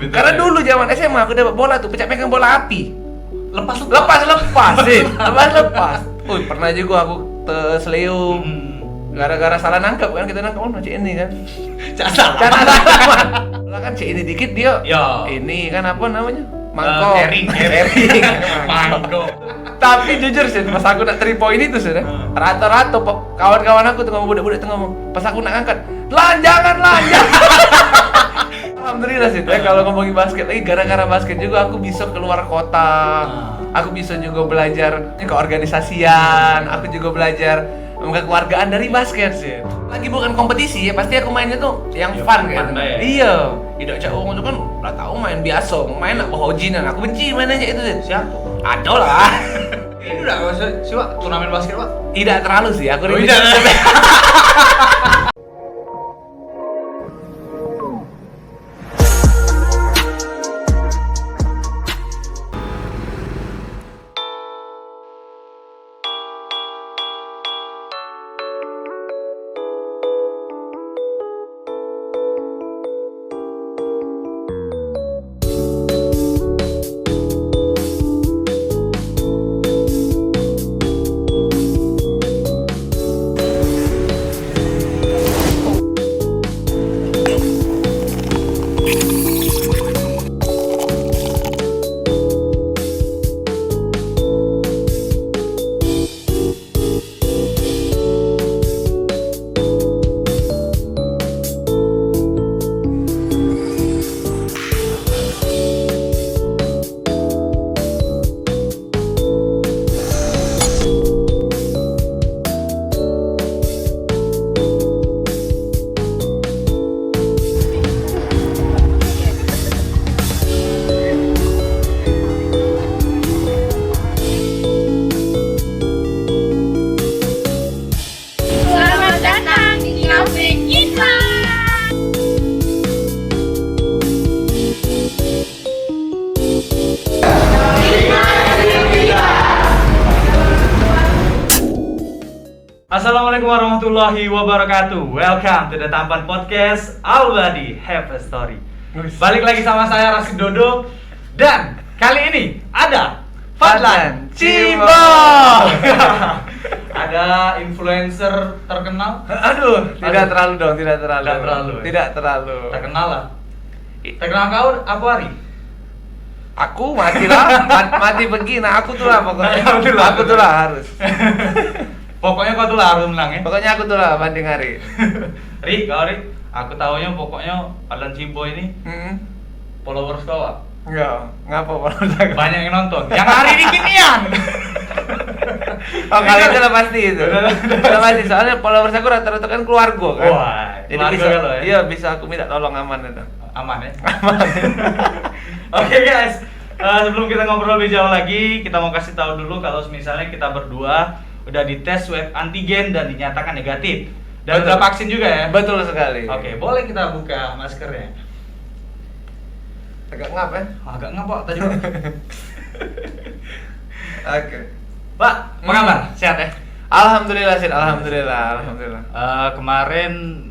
itu. Karena dulu zaman SMA aku dapat bola tuh, pecah pegang bola api. lepas Lepas. Pernah juga aku terseleum. Gara-gara salah nangkap kan, kita nangkap cek ini kan. Cara lah kan cek ini dikit dia. Ini kan apa namanya? Mangkok. Ering. Mangkok. Tapi jujur sih, pas aku nak 3 point itu sih, rata-rata kawan-kawan aku tuh ngomong, budak-budak tuh ngomong, pas aku nak angkat, jangan. Alhamdulillah sih, kalau ngomongin basket lagi, gara-gara basket juga aku bisa keluar kota, aku bisa juga belajar keorganisasian, aku juga belajar kekeluargaan dari basket sih. Lagi bukan kompetisi ya, pasti aku mainnya tuh yang fun kan. Iya, tidak cak itu kan udah tahu main biasa, main apa hojinan, aku benci mainnya itu sih. Siapa? Ada lah. Ini udah nggak usah sih Pak, turnamen basket Pak? Tidak terlalu sih, aku tidak. Assalamualaikum warahmatullahi wabarakatuh. Welcome to the Tampan Podcast. All Body Have a Story. Balik lagi sama saya Rasid Dodo. Dan kali ini ada Fadlan Cibo. Ada influencer terkenal. Tidak terlalu dong, tidak terlalu. Terkenal lah. Terkenal kau apa Ari? Aku matilah, mati pergi. Nah aku tuh lah pokoknya. Aku tuh lah harus. Pokoknya kau tuh lah harus menang ya. Pokoknya aku tuh lah banding hari. Ri, aku taunya pokoknya Fadlan Cibo ini followers kau ah? Enggak, ngapa followers aku? Banyak yang nonton. Yang hari ini kinian. Oh kali itu lah pasti itu. Udah pasti, soalnya followers aku rata-rata kan keluarga kan. Wah, jadi bisa kalau, ya? Iya bisa aku minta tolong aman itu. Aman ya? Aman. Oke guys, sebelum kita ngobrol lebih jauh lagi, kita mau kasih tahu dulu kalau misalnya kita berdua udah dites swab antigen dan dinyatakan negatif. Dan udah vaksin juga ya? Betul sekali. Oke, boleh kita buka maskernya? Agak ngap ya? Agak ngap Pak tadi Pak. Oke. Pak, apa kabar? Sehat ya? Alhamdulillah Sid, alhamdulillah. Kemarin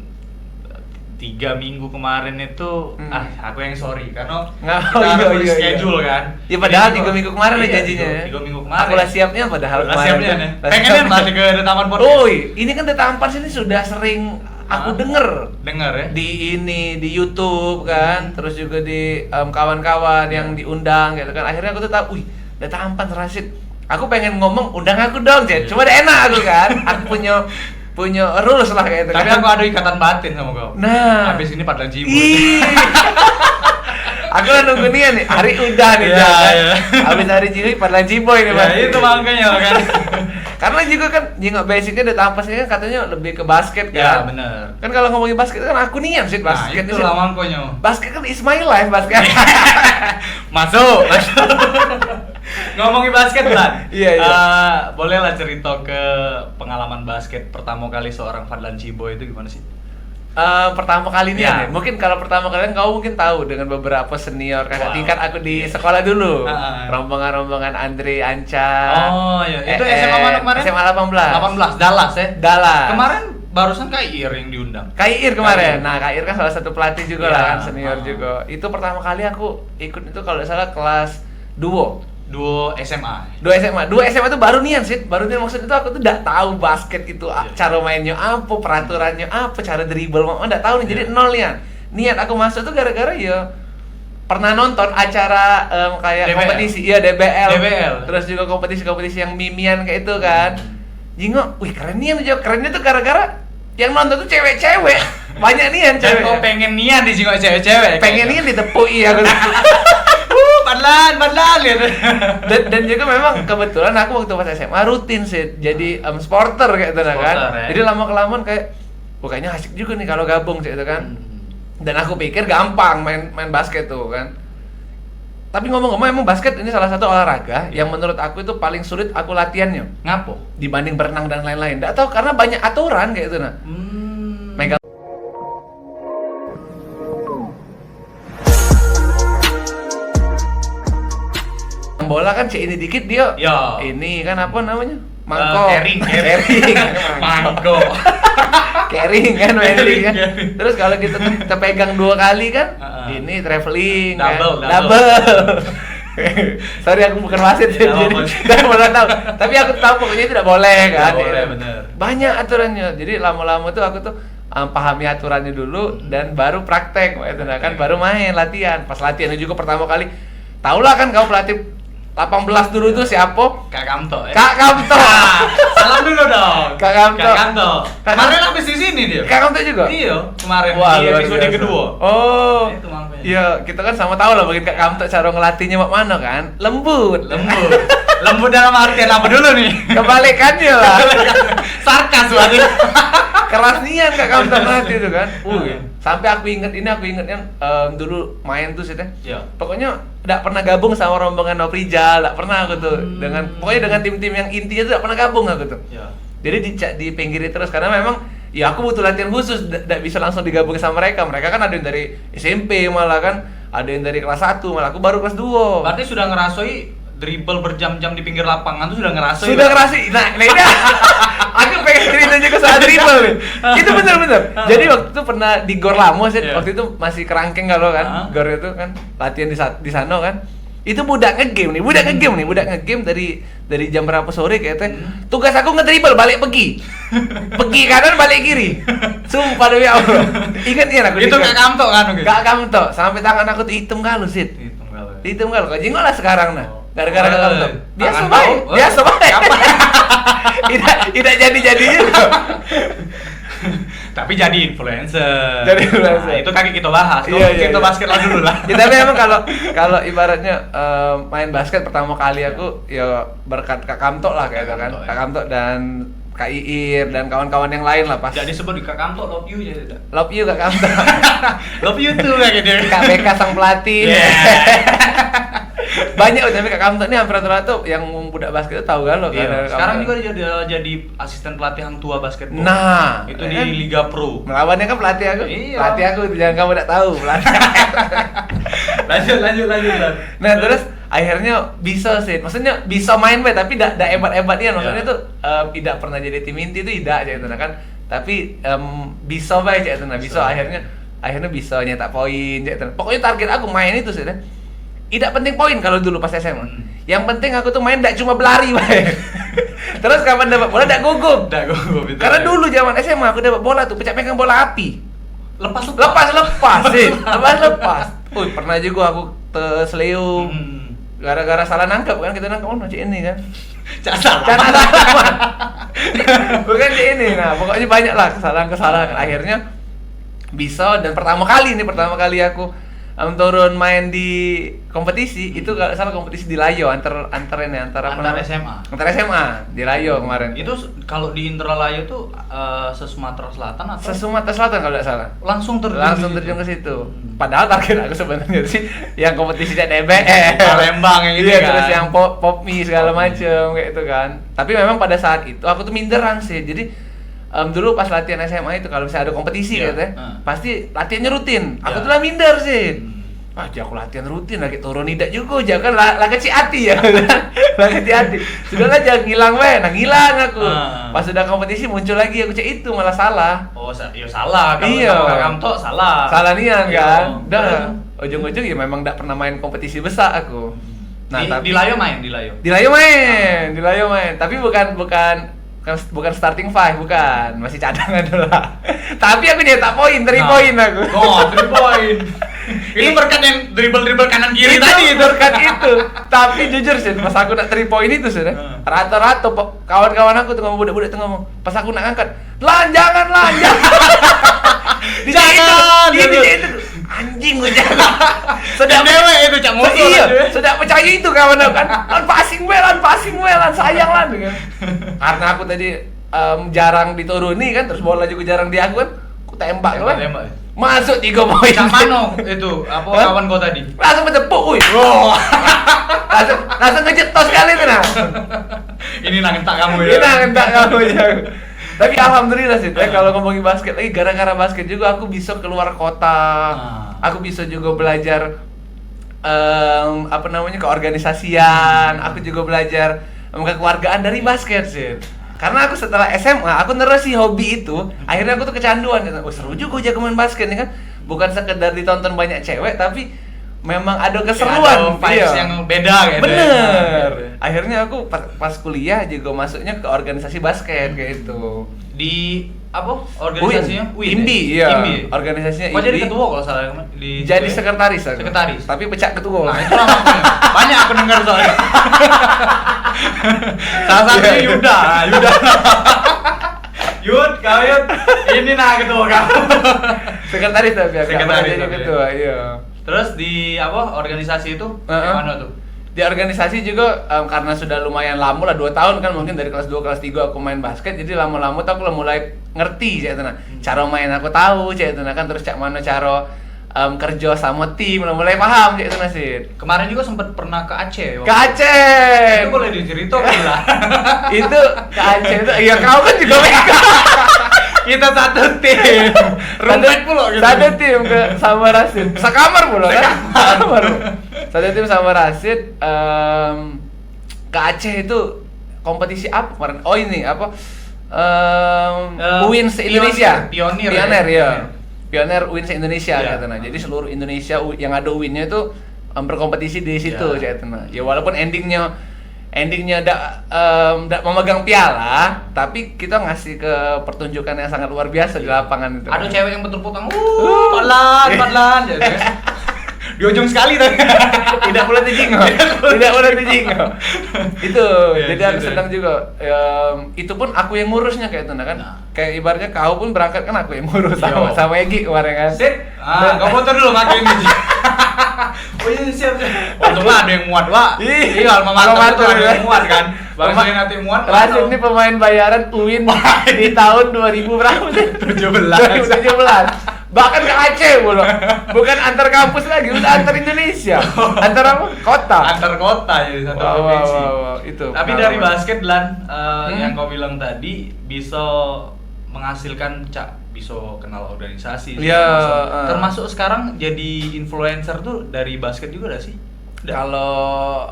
3 minggu kemarin itu aku yang sorry karena kita harus schedule kan. Ya padahal 3 minggu kemarin ya janjinya ya. 3 minggu kemarin. Aku lah siapnya padahal kemarin. Siapnya nih. Pengennya masih ke Taman Podcast. Oh, ini kan Taman sini sudah sering aku denger ya. Di YouTube kan, terus juga di kawan-kawan yang diundang gitu kan. Akhirnya aku tuh tahu, Taman Rasid. Aku pengen ngomong undang aku dong, Jet. Cuma udah enak aku kan. Aku punya rules lah kayak gitu. Tapi aku ada ikatan batin sama kau. Nah, habis ini Fadlan Cibo. Aku lah nunggu nih, hari udah nih habis hari Cibo, Fadlan Cibo ini Mas. Ya itu makanya kan. Karena juga kan nggak basicnya udah tampas ini kan katanya lebih ke basket kan. Ya benar. Kan kalau ngomongin basket kan aku nian sih basket. Nah, itu lah mangkonya. Basket kan is my life basket. Masuk. Ngomongin basket lah. Iya. Bolehlah cerita ke pengalaman basket pertama kali seorang Fadlan Cibo itu gimana sih? Pertama kali ini ya. Mungkin kalau pertama kali kau mungkin tahu dengan beberapa senior kakak tingkat aku di sekolah dulu. Rombongan Andre Anca. Oh iya. Itu SMA mana kemarin? SMA 18. 18 Dallas ya. Dallas. Kemarin barusan KIR yang diundang. KIR kemarin. KIR. Nah, KIR kan salah satu pelatih juga Iya. lah kan, senior juga. Itu pertama kali aku ikut itu kalau nggak salah kelas duo. Duo SMA. Dua SMA tuh baru nian sih, baru nian maksud itu aku tuh nggak tahu basket itu Iya. cara mainnya apa, peraturannya apa, cara dribble mau nggak tahu nih, jadi Iya. nol nian. Niat aku masuk tuh gara-gara ya pernah nonton acara kayak DBL. kompetisi, iya DBL. terus juga kompetisi yang mimian kayak itu kan. Jingo, wih keren nian aja, kerennya tuh gara-gara yang nonton tuh cewek-cewek, banyak nian Dan cewek. kok pengen nian dijenguk cewek-cewek? Pengen nian ditepui aku. Padlan gitu. dan juga memang kebetulan aku waktu pas SMA rutin sih jadi sporter kayak gitu kan. Sporter, ya. Jadi lama kelamaan kayak kayaknya asik juga nih kalau gabung sih itu kan. Hmm. Dan aku pikir gampang main basket tuh kan. Tapi ngomong-ngomong emang basket ini salah satu olahraga yang menurut aku itu paling sulit aku latihannya Ngapo? dibanding berenang dan lain-lain. Nggak tahu karena banyak aturan kayak gitu nah. Megang bola kan ini dikit dia. Ya. Ini kan apa namanya? Mangkok. Carrying. Mangkok. Carrying kan mainly kan. Carrying. Terus kalau kita pegang 2 kali kan, ini traveling Double. kan. Sorry aku bukan wasit Nggak jadi apa-apa. nggak pernah tahu. Tapi aku tahu pokoknya tidak boleh kan. Nggak boleh, Ya. bener. Banyak aturannya. Jadi lama-lama tuh aku tuh pahami aturannya dulu dan baru praktek itu nah kan baru main latihan. Pas latihannya juga pertama kali tahulah kan kau pelatih 18 dulu tuh siapa? Kak Kamto ya. Kak Kamto. Salam dulu dong. Kak Kamto. Kak Kamto. Kemarin habis di sini dia. Kak Kamto juga? Iya, kemarin Wah, di luar episode biasa. kedua. Oh. Itu makanya. Iya, kita kan sama tahu lah bagian Kak Kamto cara ngelatihnya mak mana kan? Lembut. Lembut dalam artian apa dulu nih? Kebalikannya lah. Sarkas berarti. Keras nian Kak Kamto ngelatih itu kan. Iya. Sampai aku ingetnya dulu main tuh sih teh. Iya. Pokoknya enggak pernah gabung sama rombongan Noprijal, enggak pernah aku tuh. Pokoknya dengan tim-tim yang intinya tuh enggak pernah gabung aku tuh. Iya. Jadi dipinggiri terus karena memang ya aku butuh latihan khusus, enggak bisa langsung digabung sama mereka. Mereka kan ada yang dari SMP malah kan, ada yang dari kelas 1, malah aku baru kelas 2. Berarti sudah ngerasoi dribble berjam-jam di pinggir lapangan tuh sudah ngerasoi. Sudah ngerasi. Nah, ini aku pengen cerita juga soal dribble nih. Itu bener-bener. Jadi waktu itu pernah di Gor Lamo sih. Iya. Waktu itu masih kerangkeng kalau kan. Gor itu kan latihan di sana kan. Itu budak ngegame nih, dari jam berapa sore kayak teh. Tugas aku ngedribble balik pergi. Pergi kanan balik kiri. Sumpah demi Allah. Ingat ya aku. Itu Kak Kamto kan? Kak Kamto, sampai tangan aku tuh hitam galu sih. Hitam galu. Kau jengol lah sekarang nah. Gara-gara Kak Kamto. Biasa Tangan baik. bau. Biasa baik. Tidak jadi juga. Tapi jadi influencer. Jadi influencer. Nah, itu kaki kita bahas. Iya, Kita iya. basket lah dulu lah. Ya, tapi emang kalau ibaratnya main basket pertama kali aku ya berkat Kak Kamto lah kayak gitu kan. Kamto, ya. Kak Kamto dan Kak Iir dan kawan-kawan yang lain lah pas. Jadi sebut di Kak Kamto love you ya tidak? Love you Kak Kamto. Love you tuh kayak gitu. Kak BK sang pelatih. Yeah. Banyak tapi Kak Kamto ini hampir rata-rata yang budak basket itu tahu kan lo kan. Iya. Kak Sekarang Kamto. juga dia jadi asisten pelatih hang tua basketball. Nah, itu ya di kan? Liga Pro. Melawannya kan pelatih aku. Iya. Pelatih aku jangan kamu tidak tahu pelatih. lanjut. Nah terus akhirnya bisa sih, maksudnya bisa main bae tapi tidak hebat-hebatnya, maksudnya Ya. tuh tidak pernah jadi tim inti itu tidak aja itu nah kan, tapi bisa bae aja itu nah bisa akhirnya bisa nyetak poin aja itu. Pokoknya target aku main itu sih, tidak penting poin kalau dulu pas SMA. Yang penting aku tuh main tidak cuma berlari bae. Terus kapan dapat bola tidak gugup. Karena dulu zaman SMA aku dapat bola tuh pecah pegang bola api. lepas Lepas. Wih, pernah juga aku terseleung. Gara-gara salah nangkap kan, kita nangkap cik ini kan. Jangan salah. Bukan cik ini. Nah, pokoknya banyak lah kesalahan. Akhirnya bisa dan pertama kali aku turun main di kompetisi itu kalau salah kompetisi di Layo antar SMA. Antar SMA di Layo kemarin. Itu kalau di Indralayo tuh se-Sumatera Selatan atau Sumatera Selatan kalau tidak salah. langsung Terjun ke situ. Padahal target aku sebenarnya sih yang kompetisinya DBL, Palembang yang gitu iya, kan. terus yang Popmi segala macem kayak itu kan. Tapi memang pada saat itu aku tuh minderan sih. Jadi dulu pas latihan SMA itu kalau misalnya ada kompetisi Iya. gitu ya, pasti latihannya rutin. Aku Iya. tuh lah minder sih. aku latihan rutin lagi turun tidak juga jangan lah kecil hati ya. Lah kecil hati. Sudahlah jangan ngilang nah ngilang aku. Pas sudah kompetisi muncul lagi aku cek itu malah salah. Oh, iya salah. Kalau kamu tuh salah. Salah nian kan. Iya. Dah ujung-ujung ya memang enggak pernah main kompetisi besar aku. Nah, di Layo main, di Layo. Di Layo main. Tapi bukan starting five, bukan. Masih cadangan dulu lah. Tapi aku nyetak poin, 3 poin aku. Oh, 3 poin. Itu berkat yang dribble kanan kiri tadi itu. Berkat itu. Tapi jujur sih, pas aku nak 3 poin itu sudah. Rata-rata kawan-kawan aku tuh ngomong budak-budak tuh ngomong. Pas aku nak ngangkat, jangan. Jangan. Itu anjing gue jangan. Sudah dewe itu cak motor. Iya, sudah percaya itu kawan aku kan. Passing well, sayang lah dengan. Karena aku tadi jarang dituruni kan, terus bola juga jarang di aku kan. Aku tembak kan. Masuk 3 poin. Cak mano itu apa kawan kau tadi? Langsung menjepuk, Oh. langsung ngejetos kali itu nah. Ini ngentak kamu ya. Tapi alhamdulillah sih, kalau ngomongin basket lagi gara-gara basket juga aku bisa keluar kota. Aku bisa juga belajar keorganisasian. Aku juga belajar kekeluargaan dari basket sih. Karena aku setelah SMA, aku nerusin hobi itu, akhirnya aku tuh kecanduan. Oh seru juga aja main basket nih kan. Bukan sekedar ditonton banyak cewek, tapi memang ada keseruan. Ada vibes yang beda gitu. Bener. Akhirnya aku pas kuliah juga masuknya ke organisasi basket kayak itu. Di apa? Organisasinya? IMBI, iya. Organisasinya IMBI. Kok jadi ketua kalau salah jadi sekretaris aku. Sekretaris. Tapi pecah ketua. Nah, itu namanya. Banyak aku dengar soalnya. Salah satunya Yuda. Yud, kau Yud. Ini nah ketua kamu. Sekretaris tapi aku. Sekretaris jadi ketua, iya. Terus di apa? Organisasi itu gimana tuh? Di organisasi juga karena sudah lumayan lama lah 2 tahun kan mungkin dari kelas 2 kelas 3 aku main basket jadi lama-lama tuh aku mulai ngerti cek cara main aku tahu cek kan terus cak mana cara kerja sama tim mulai paham cek sih. Kemarin juga sempat pernah ke Aceh. Ke Aceh. Itu boleh diceritakan lah. Itu ke Aceh itu ya kau kan juga kita satu tim. Roommate pula gitu. Satu tim ke sama Rasid. Sekamar pula kan? Sekamar. Satu tim sama Rasid ke Aceh itu kompetisi apa kemarin? Oh ini apa? UIN se-Indonesia. Pioner ya. Pioner UIN se-Indonesia katanya. Jadi seluruh Indonesia yang ada UIN-nya itu berkompetisi di situ katanya. Ya walaupun endingnya ndak memegang piala, tapi kita ngasih ke pertunjukan yang sangat luar biasa di lapangan itu. Ada cewek yang bertepuk-tangan, padlan, gitu ya. Di ujung sekali tadi. Tidak boleh dijingo. Itu, jadi aku senang juga. Itu pun aku yang ngurusnya kayak itu kan. Kayak ibaratnya kau pun berangkat kan aku yang ngurus sama Egi kemarin kan. Kau foto dulu makin ini. Oh iya siap. Untunglah ada yang muat, Pak. Iya, alma mater itu ada yang muat kan. Bang saya nanti muat. Rasid ini pemain bayaran UIN di tahun 2000 berapa sih? 2017. Bahkan ke Aceh bukan antar kampus lagi, udah antar Indonesia. Antar apa? Kota. Antar kota jadi satu provinsi. Itu. Tapi dari basket Lan yang kau bilang tadi bisa menghasilkan bisa kenal organisasi. Termasuk sekarang jadi influencer tuh dari basket juga gak sih? Kalau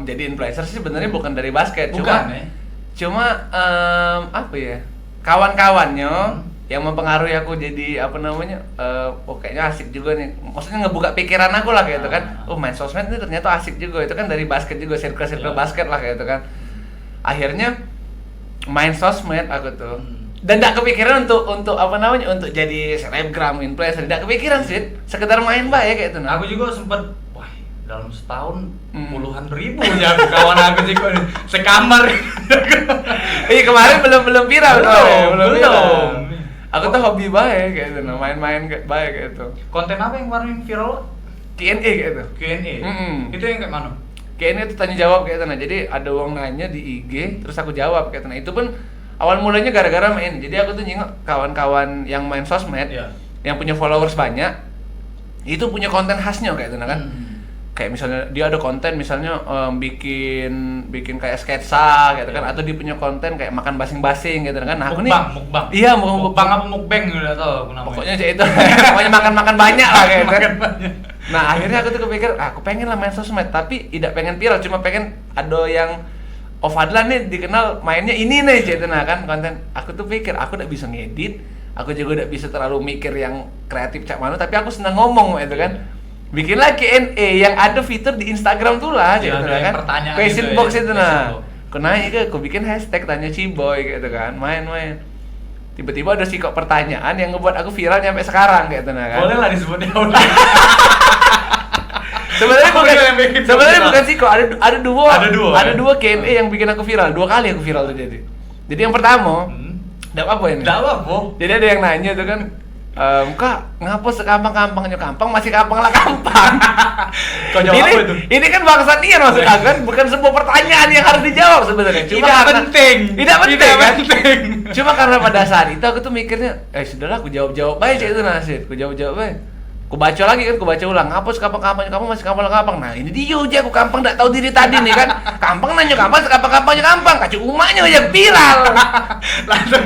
jadi influencer sih sebenarnya bukan dari basket, cuma apa ya? Kawan-kawannya yang mempengaruhi aku jadi kayaknya asik juga nih. Maksudnya ngebuka pikiran aku lah kayak itu kan. Oh, main sosmed ini ternyata asik juga. Itu kan dari basket juga, circle basket lah kayak itu kan. Akhirnya main sosmed aku tuh. Dan enggak kepikiran untuk untuk jadi selebgram, influencer. Enggak kepikiran sih, sekedar main bae kayak itu. Aku juga sempet dalam setahun puluhan ribu ya kawan aku sih sekamar. Iya kemarin belum viral belum. Aku tuh hobi baik kayak gitu, main-main baik kayak itu. Konten apa yang kemarin viral? Q&A kayak itu. Q&A. Itu yang kayak mana? Q&A itu tanya jawab kayak itu. Jadi ada orang nanya di IG, terus aku jawab kayak itu. Itu pun awal mulanya gara-gara main. Jadi aku tuh nyingok kawan-kawan yang main sosmed, yang punya followers banyak, itu punya konten khasnya kayak itu kan. Kayak misalnya dia ada konten misalnya bikin kayak sketsa gitu kan, atau dia punya konten kayak makan basing-basing gitu kan. Nah, aku mukbang. Iya, mukbang apa mukbang enggak tahu aku namanya. Pokoknya itu. Pokoknya makan banyak lah kayak gitu. Nah akhirnya aku tuh kepikir, aku pengen lah main sosmed, tapi tidak pengen viral, cuma pengen ada yang Fadlan nih dikenal mainnya ini nih gitu, nah kan konten. Aku tuh pikir aku udah bisa ngedit, aku juga udah bisa terlalu mikir yang kreatif cak mana, tapi aku senang ngomong gitu kan. Bikinlah Q&A yang ada fitur di Instagram tuh lah gitu kan. Question box itu nah. Aku naik ke, aku bikin hashtag tanya Ciboy gitu kan, main-main. Tiba-tiba ada kok pertanyaan yang ngebuat aku viral sampai sekarang gitu nah kan. Boleh lah disebutnya udah. Sebenarnya bukan kok, ada dua Q&A yang bikin aku viral. 2 kali aku viral tuh jadi. Jadi yang pertama, enggak apa ini. Enggak apa. Jadi ada yang nanya tuh kan, Kak, ngapa sekampang-kampangnya kampang masih kampang lah kampang. Kau jawab apa itu? Ini kan bangsat Nian maksud aku kan, bukan sebuah pertanyaan yang harus dijawab sebenarnya. Cuma Tidak karena penting. Kan? Cuma karena pada saat itu aku tuh mikirnya, sudahlah aku jawab baik itu Nasir. Aku jawab baik. Aku baca lagi kan, aku baca ulang. Ngapa sekampang-kampangnya kampang masih kampang lah kampang. Nah, ini dia aja aku kampang enggak tahu diri tadi nih kan. Kampang nanya kampang sekampang-kampangnya kampang. Kacau umaknya aja viral. Langsung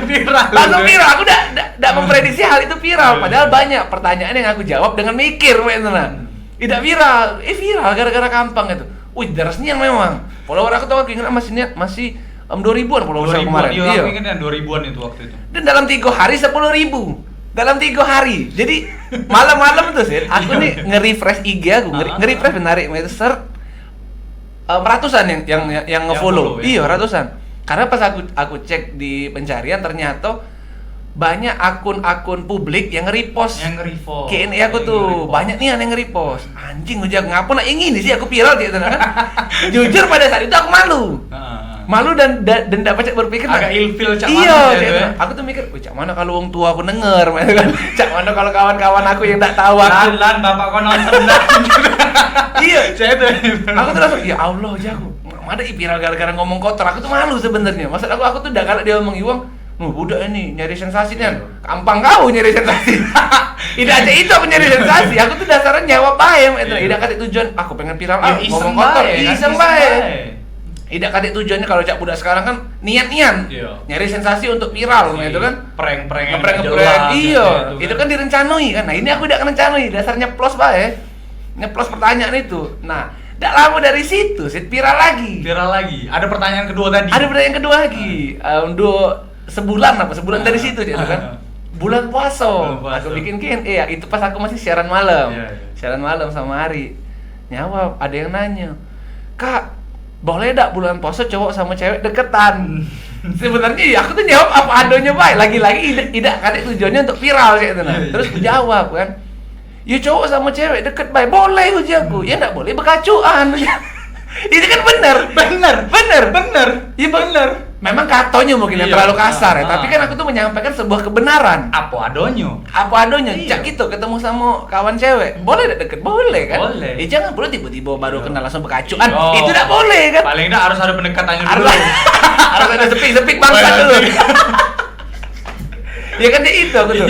viral. Aku udah memprediksi hal itu viral, padahal banyak pertanyaan yang aku jawab dengan mikir gitu nah. Tidak viral. Viral gara-gara kampang itu. Wih, darasnya memang. Follower aku tahu aku ingat masih 2.000-an follower saya kemarin. Iya, aku ingat yang 2.000-an itu waktu itu. Dan dalam 3 hari 10.000. Dalam 3 hari. Jadi malam-malam tuh sih aku nih nge-refresh IG aku, nge-refresh menarik search ratusan yang nge-follow. Iya, ratusan. Karena pas aku cek di pencarian ternyata banyak akun-akun publik yang nge-repost. Q&A aku tuh banyak nih yang nge-repost. Anjing ujak ngapa nak ingin sih aku viral gitu kan. Jujur pada saat itu aku malu dan dapat berpikir agak ilfil cak mana ya. Aku tuh mikir, cak mana kalau orang tua aku denger kan. Cak mana kalau kawan-kawan aku yang tak tahu aku. Lan bapak kau nonton dah. Iya, saya tuh. Aku tuh langsung, ya Allah jago. Ada viral gara-gara ngomong kotor. Aku tuh malu sebenarnya. Maksud aku tuh udah kalau dia ngomong Iwang, budak ini nyari sensasi kan. Kampang kau nyari sensasi. Tidak aja itu aku nyari sensasi. Aku tuh dasarnya nyawa bae. Tidak ada tujuan aku pengen viral ngomong kotor. Iseng bae. Tidak ada tujuannya kalau cak budak sekarang kan niat-niat nyari sensasi untuk viral gitu kan. Prank-prank. Iya, itu kan direncanui kan. Nah, ini aku tidak rencanui, dasarnya plus bae. Nyeplos pertanyaan itu. Nah, tidak lama dari situ viral lagi. Ada pertanyaan kedua lagi. Sebulan dari situ gitu kan. Bulan puasa. Aku bikin Q&A ya, itu pas aku masih siaran malam. Siaran malam sama Ari. Nyawa, ada yang nanya, "Kak, boleh enggak bulan puasa cowok sama cewek deketan?" Sebenarnya ya aku tuh jawab apa adanya baik. Lagi-lagi tidak ada tujuannya untuk viral gitu nah. Terus aku jawab kan, "Ya cowok sama cewek deket baik, boleh ujaku." "Ya enggak boleh bekacuan." Itu kan benar. Iya benar. Memang katonya mungkin yang terlalu kasar ya, tapi kan aku tuh menyampaikan sebuah kebenaran. Apa adonyo? Cak gitu ketemu sama kawan cewek, boleh enggak deket? Boleh kan? Boleh. Jangan boleh tiba-tiba baru kenal langsung bekacuan. Itu enggak boleh kan? Paling enggak harus ada pendekatannya dulu. Harus ada sepik bangsa dulu. Ya kan dia itu aku tuh.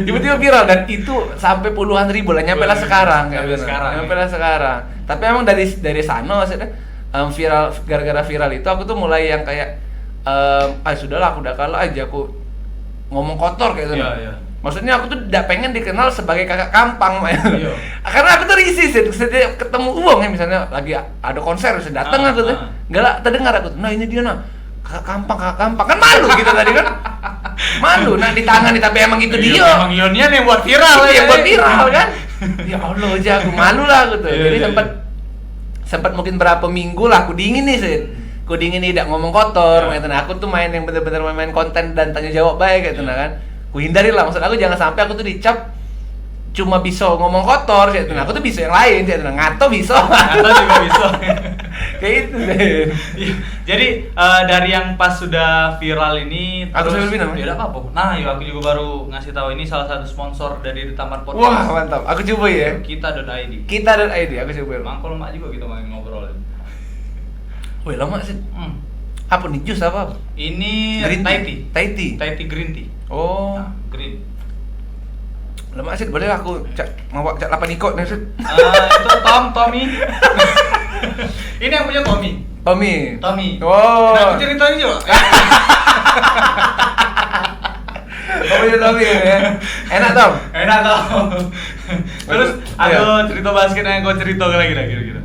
Tiba-tiba viral dan itu sampai puluhan ribu lah, nyampe lah sekarang sekarang. Tapi emang dari sana maksudnya viral, gara-gara viral itu aku tuh mulai yang kayak sudahlah aku udah kalah aja aku ngomong kotor kayak gitu. Maksudnya aku tuh tidak pengen dikenal sebagai kakak kampang. Karena aku tuh risih setiap ketemu uang ya, misalnya lagi ada konser bisa datang aku tuh. Enggak lah terdengar aku tuh. Nah, ini dia nah. Kakak kampang kan malu gitu tadi kan. Malu nah ditangani tapi emang itu dia. Emang Ionian yang buat viral yang buat viral kan. Ya Allah aja aku malu lah aku tuh. Jadi sempat mungkin berapa minggu lah aku dingin nih sih. Aku dingin nih tidak ngomong kotor gitu. Nah, aku tuh main yang bener-bener main konten dan tanya jawab baik gitu nah kan. Ku hindari lah, maksud aku jangan sampai aku tuh dicap cuma bisa ngomong kotor gitu. Nah, aku tuh bisa yang lain gitu. Nah, ngato bisa. Ngato juga bisa. Kayak itu deh. Jadi dari yang pas sudah viral ini aku terus lebih namanya. Ya apa-apa. Nah, aku juga baru ngasih tahu ini salah satu sponsor dari The Tamar Podcast. Wah, mantap. Aku coba ya. Kita.id. Aku coba. Mangkol mak juga kita main ngobrol. Wih, lama sih. Apa nih jus apa? Ini Thai tea green tea. Oh, nah, green. Lama sih, boleh aku ngawak 8 ikut nih sih. Itu Tommy. Ini yang punya Tommy. Oh. Nah, aku ceritain juga. Tommy ya. Enak Tom. Terus ada cerita basket yang kau cerita lagi kira-kira.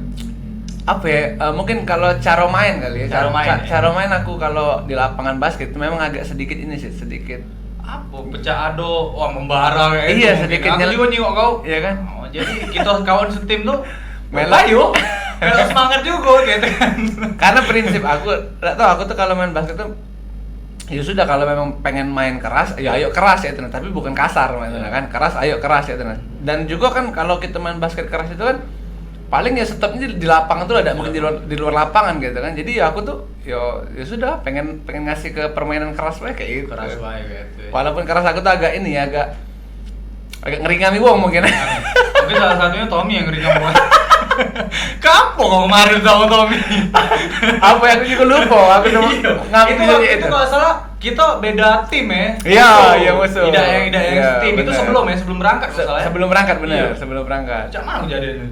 Apa ya? Mungkin kalau cara main kali ya. Cara main aku kalau di lapangan basket memang agak sedikit ini sih, sedikit apa pecah ado, wah membara kayak iya, itu. sedikit Aku juga nyingok kau. Iya kan? Oh, jadi kita kawan setim tuh Mela yuk. Mela semangat juga gitu kan. Karena prinsip aku, enggak tahu aku tuh kalau main basket tuh ya sudah kalau memang pengen main keras, ya ayo keras ya tenan, tapi bukan kasar mainnya kan. Keras ayo keras ya tenan. Dan juga kan kalau kita main basket keras itu kan paling ya stepnya di lapangan tuh ada mungkin di luar lapangan gitu kan. Jadi ya aku tuh ya sudah pengen ngasih ke permainan keras kayak gitu. Keras wae gitu. Walaupun keras aku tuh agak ini ya agak ngeringami wong mungkin. Tapi salah satunya Tommy yang ngeri kamu. Kapo kok kemarin sama Tommy? Apa yang aku juga lupa, aku itu kalau salah kita beda tim ya. Iya musuh. Tidak yang tim itu sebelum berangkat masalahnya. Sebelum berangkat benar, sebelum berangkat. Cak mana kejadian itu?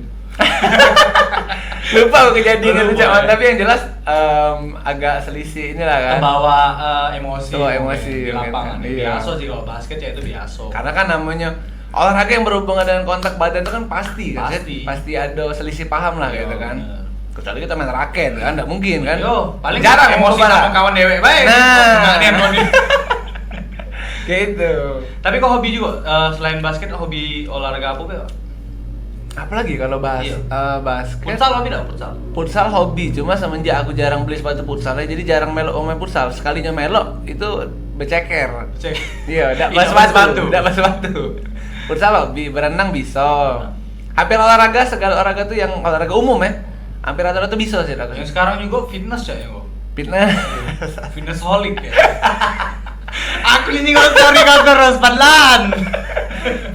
Lupa aku kejadian itu Cak, tapi yang jelas agak selisih inilah kan. Kebawa emosi. Emosi di lapangan. Iya. Biasa sih kalau basket ya itu biasa. Karena kan namanya olahraga yang berhubungan dengan kontak badan itu kan pasti kan, pasti ada selisih paham lah gitu kan. Kecuali kita main raket kan, nggak mungkin kan. Paling jarang emosi sama kawan dewek baik. Nah, gitu. Tapi kok hobi juga selain basket hobi olahraga apa Be? Apalagi kalau basket. Futsal hobi enggak futsal? Futsal hobi, cuma semenjak aku jarang beli sepatu futsal jadi jarang melok main futsal. Sekalinya melok itu beceker. Iya, enggak pas sepatu. Futsal hobi, berenang bisa. Hampir olahraga, segala olahraga tuh yang olahraga umum ya. Hampir rata-rata tuh bisa sih aku. Yang sekarang juga fitness ya kok. Fitness holic ya. Aku ini nggak cari terus pelan.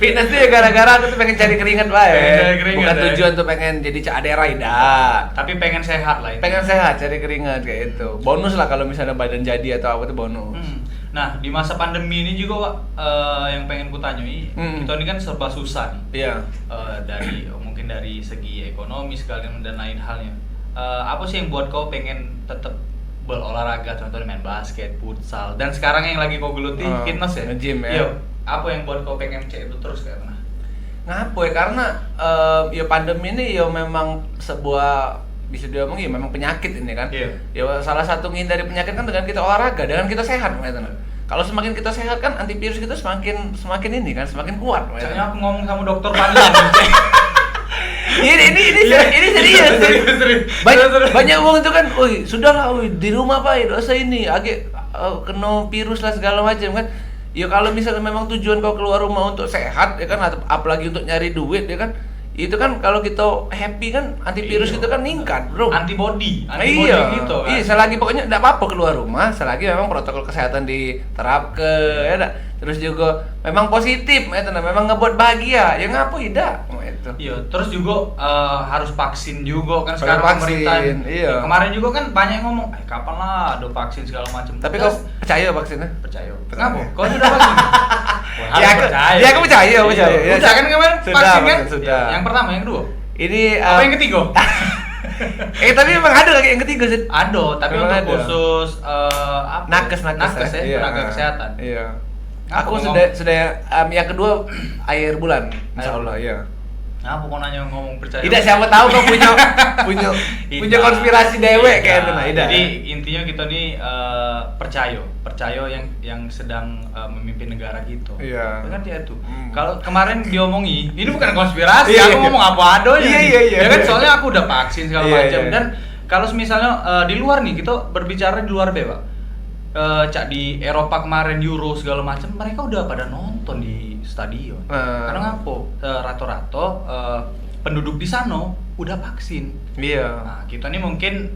Fitness tuh ya gara-gara aku tuh pengen cari keringat Cari keringat, bukan tujuan tuh pengen jadi Cak Adera tidak. Tapi pengen sehat lah itu. Pengen sehat, cari keringat kayak itu. Bonus lah kalau misalnya badan jadi atau apa tuh bonus. Nah, di masa pandemi ini juga yang pengen ku tanyai, kita ini kan serba susah nih. Iya. Mungkin dari segi ekonomi sekalian dan lain halnya. Apa sih yang buat kau pengen tetap berolahraga, contohnya main basket, futsal, dan sekarang yang lagi kau geluti fitness ya? Nge-gym ya. Iya. Apa yang buat kau pengen cek itu terus kayak mana? Ngapa ya? Karena ya pandemi ini ya memang sebuah bisa diomong ya memang penyakit ini kan. Iya. Ya salah satu menghindari penyakit kan dengan kita olahraga, dengan kita sehat gitu. Kalau semakin kita sehat kan antivirus kita semakin ini kan semakin kuat. Kayaknya aku ngomong sama dokter Pandan. ini serius. Banyak uang itu kan, sudahlah, di rumah Pak, dosa ini, agak kena virus lah segala macam kan. Ya kalau misalnya memang tujuan kau keluar rumah untuk sehat ya kan, apalagi untuk nyari duit ya kan, itu kan kalau kita happy kan antivirus kita kan meningkat, bro. Antibody iya, gitu kan. Iya, selagi pokoknya enggak apa-apa keluar rumah, selagi memang protokol kesehatan diterapkan ya enggak. Terus juga memang positif, memang ngebuat bahagia, ya ngapa tidak? Itu. Iya, terus juga harus vaksin juga kan sekarang vaksin, pemerintah. Iya. Kemarin juga kan banyak yang ngomong, kapan lah ada vaksin segala macam. Tapi kau percaya vaksinnya? Percaya. Kenapa? Kau sudah vaksin? Ya aku percaya. Ya, udah kan kemarin vaksin kan? Sudah. Yang pertama, yang kedua. Ini apa yang ketiga? Tapi memang ada lagi yang ketiga sih. Ada, tapi memang untuk ada. khusus nakes ya, tenaga kesehatan. Iya. Aku sudah yang kedua akhir bulan, insyaallah ya. Nah, aku mau nanya ngomong percaya. Tidak, siapa tahu kau punya konspirasi dewek kayak itu nah. Jadi intinya kita nih percaya yang sedang memimpin negara gitu. Iya. Kan dia tuh. Kalau kemarin diomongi, ini bukan konspirasi, iya, aku ngomong apa adanya. Iya. Ya kan soalnya aku udah vaksin segala macam dan kalau misalnya di luar nih kita berbicara di luar Pak. Cak di Eropa kemarin Euro segala macam mereka udah pada nonton di stadion. Karena ngapo rata-rata penduduk di sana udah vaksin. Iya. Nah, kita nih mungkin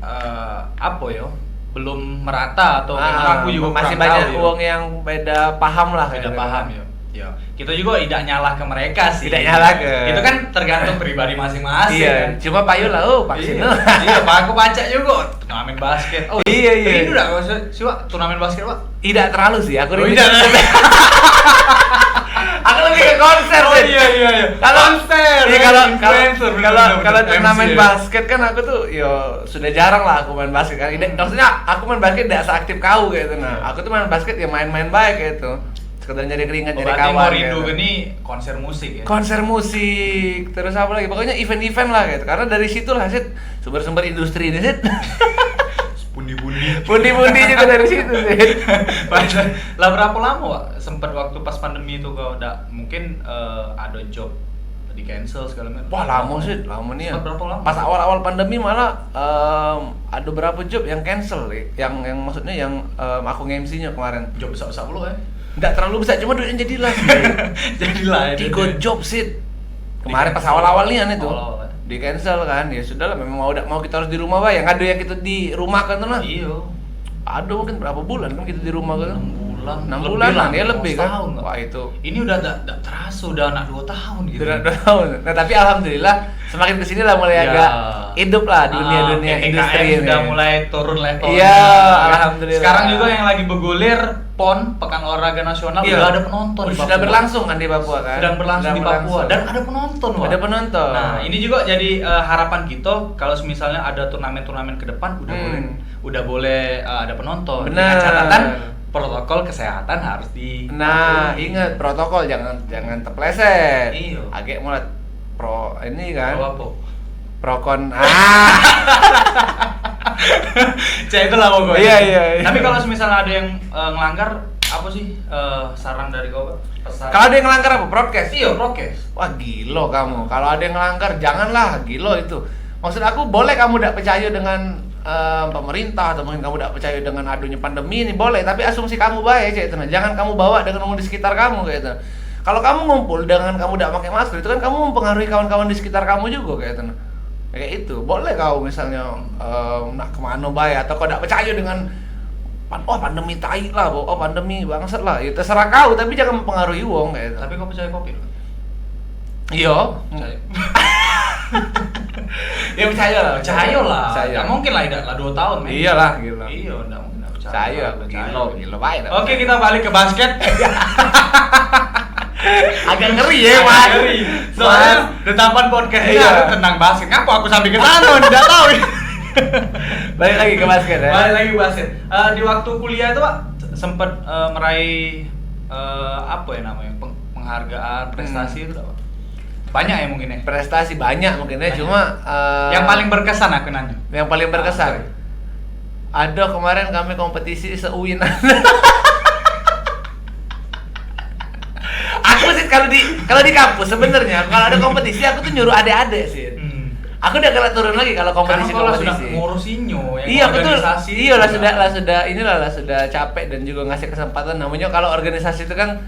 belum merata atau aku juga masih banyak uang yang beda paham lah. Beda paham ya. Ya, kita juga tidak nyalah ke mereka sih. Tidak nyalah ke. Itu kan tergantung pribadi masing-masing. Iya. Kan? Cuma payu lah, vaksin. Iya, Pak, aku baca juga turnamen basket. Oh iya. Ini udah siwa turnamen basket Pak. Tidak terlalu sih, aku tidak. Aku lebih ke konser sih. Iya. Konser. Iya kalau turnamen basket kan aku tuh sudah jarang lah aku main basket kan. Maksudnya aku main basket tidak seaktif kau gitu nah. Aku tuh main basket ya main-main baik gitu. sekedar nyari keringat, Oh, nyari berarti kawan mau rindu gitu. gini konser musik ya. Konser musik, terus apa lagi? Pokoknya event-event lah gitu. Karena dari situ lah Sid sumber-sumber industri ini Sid. Pundi-pundi. Pundi-pundi juga dari situ Sid. Lah berapa lama Wak? Sempat waktu pas pandemi itu kau udah mungkin ada job di cancel segala macam. Wah lama sih, lama nih ya. Sempat berapa lama? Pas awal-awal pandemi malah ada beberapa job yang cancel, yang maksudnya yang aku nge-MC-nya kemarin. Job besar-besar lu ya. Nggak terlalu besar, cuma duitnya jadilah sih. Jadilah ya. Ikut job sih. Kemarin pas Di-cancel. awal-awal nih itu. Awal-awal. Di cancel kan, ya sudah lah memang mau kita harus di rumah Pak. Yang ada yang kita di rumah kan tuh lah. Iya. Ada mungkin berapa bulan kan kita di rumah kan. 6 bulan. 6 bulan lah, dia lebih kan. Setahun, Kak. Wah itu. Ini udah tak terasa udah anak 2 tahun gitu. Sudah 2 tahun. Nah tapi alhamdulillah semakin kesini lah mulai Ya. agak hidup lah dunia PPKM industri ini. sudah mulai turun levelnya. Iya, alhamdulillah. Sekarang juga yang lagi bergulir PON, Pekan Olahraga Nasional, Iya. udah ada penonton di Sudah Papua. berlangsung kan di Papua kan? Sedang berlangsung di Papua dan ada penonton, Wak. Ada penonton. Nah, ini juga jadi harapan kita kalau misalnya ada turnamen-turnamen ke depan udah boleh ada penonton. Benar. Dengan catatan protokol kesehatan harus di Nah, ingat protokol jangan terpleset. Iya. Agak mulai pro ini kan. Pro apa? Prokon. Cek itu lah pokoknya. Iya. Tapi kalau misalnya ada yang ngelanggar apa sih saran dari kau? Pesan. Kalau ada yang ngelanggar apa? Broadcast. Iya, prokes. Wah, gilo kamu. Kalau ada yang ngelanggar janganlah, gilo itu. Maksud aku boleh kamu tidak percaya dengan pemerintah atau mungkin kamu tidak percaya dengan adanya pandemi ini boleh, tapi asumsi kamu baik kayak itu. Jangan kamu bawa dengan orang di sekitar kamu kayak itu. Kalau kamu ngumpul dengan kamu tidak pakai masker itu kan kamu mempengaruhi kawan-kawan di sekitar kamu juga kayak itu. Kayak itu. Boleh kau misalnya nak kemana baik atau kau tidak percaya dengan pandemi tai lah, pandemi bangsat lah. Ya terserah kau, tapi jangan mempengaruhi wong kayak itu. Tapi kau percaya Covid? Iya. Percaya. Ya percaya lah. Percaya lah. Percaya. Nggak mungkin lah, tidak lah 2 tahun. men. Iyalah, gila. Iya, nggak mungkin nggak percaya. Percaya, gila baik. Oke, kita balik ke basket. Agak ngeri ya, Mas. Ngeri. Soalnya tetapan podcast ini Iya. harus tentang basket. Ngapa aku sampai ke sana? Tidak tahu. Balik lagi ke basket ya. Balik lagi ke basket. Di waktu kuliah itu Pak sempat meraih apa ya namanya penghargaan prestasi itu Pak? Banyak ya mungkin ya. Prestasi banyak mungkin ya, Banyak. cuma Yang paling berkesan aku nanya. yang paling berkesan. Apa? Ada kemarin kami kompetisi se-UIN. Aku sih kalau di kampus sebenarnya kalau ada kompetisi aku tuh nyuruh adik-adik sih. Aku udah kena turun lagi kalau kompetisi. Karena kalau sudah ngurusinyo yang Iya betul. organisasi. Iya lah sudah capek dan juga ngasih kesempatan. Namanya kalau organisasi itu kan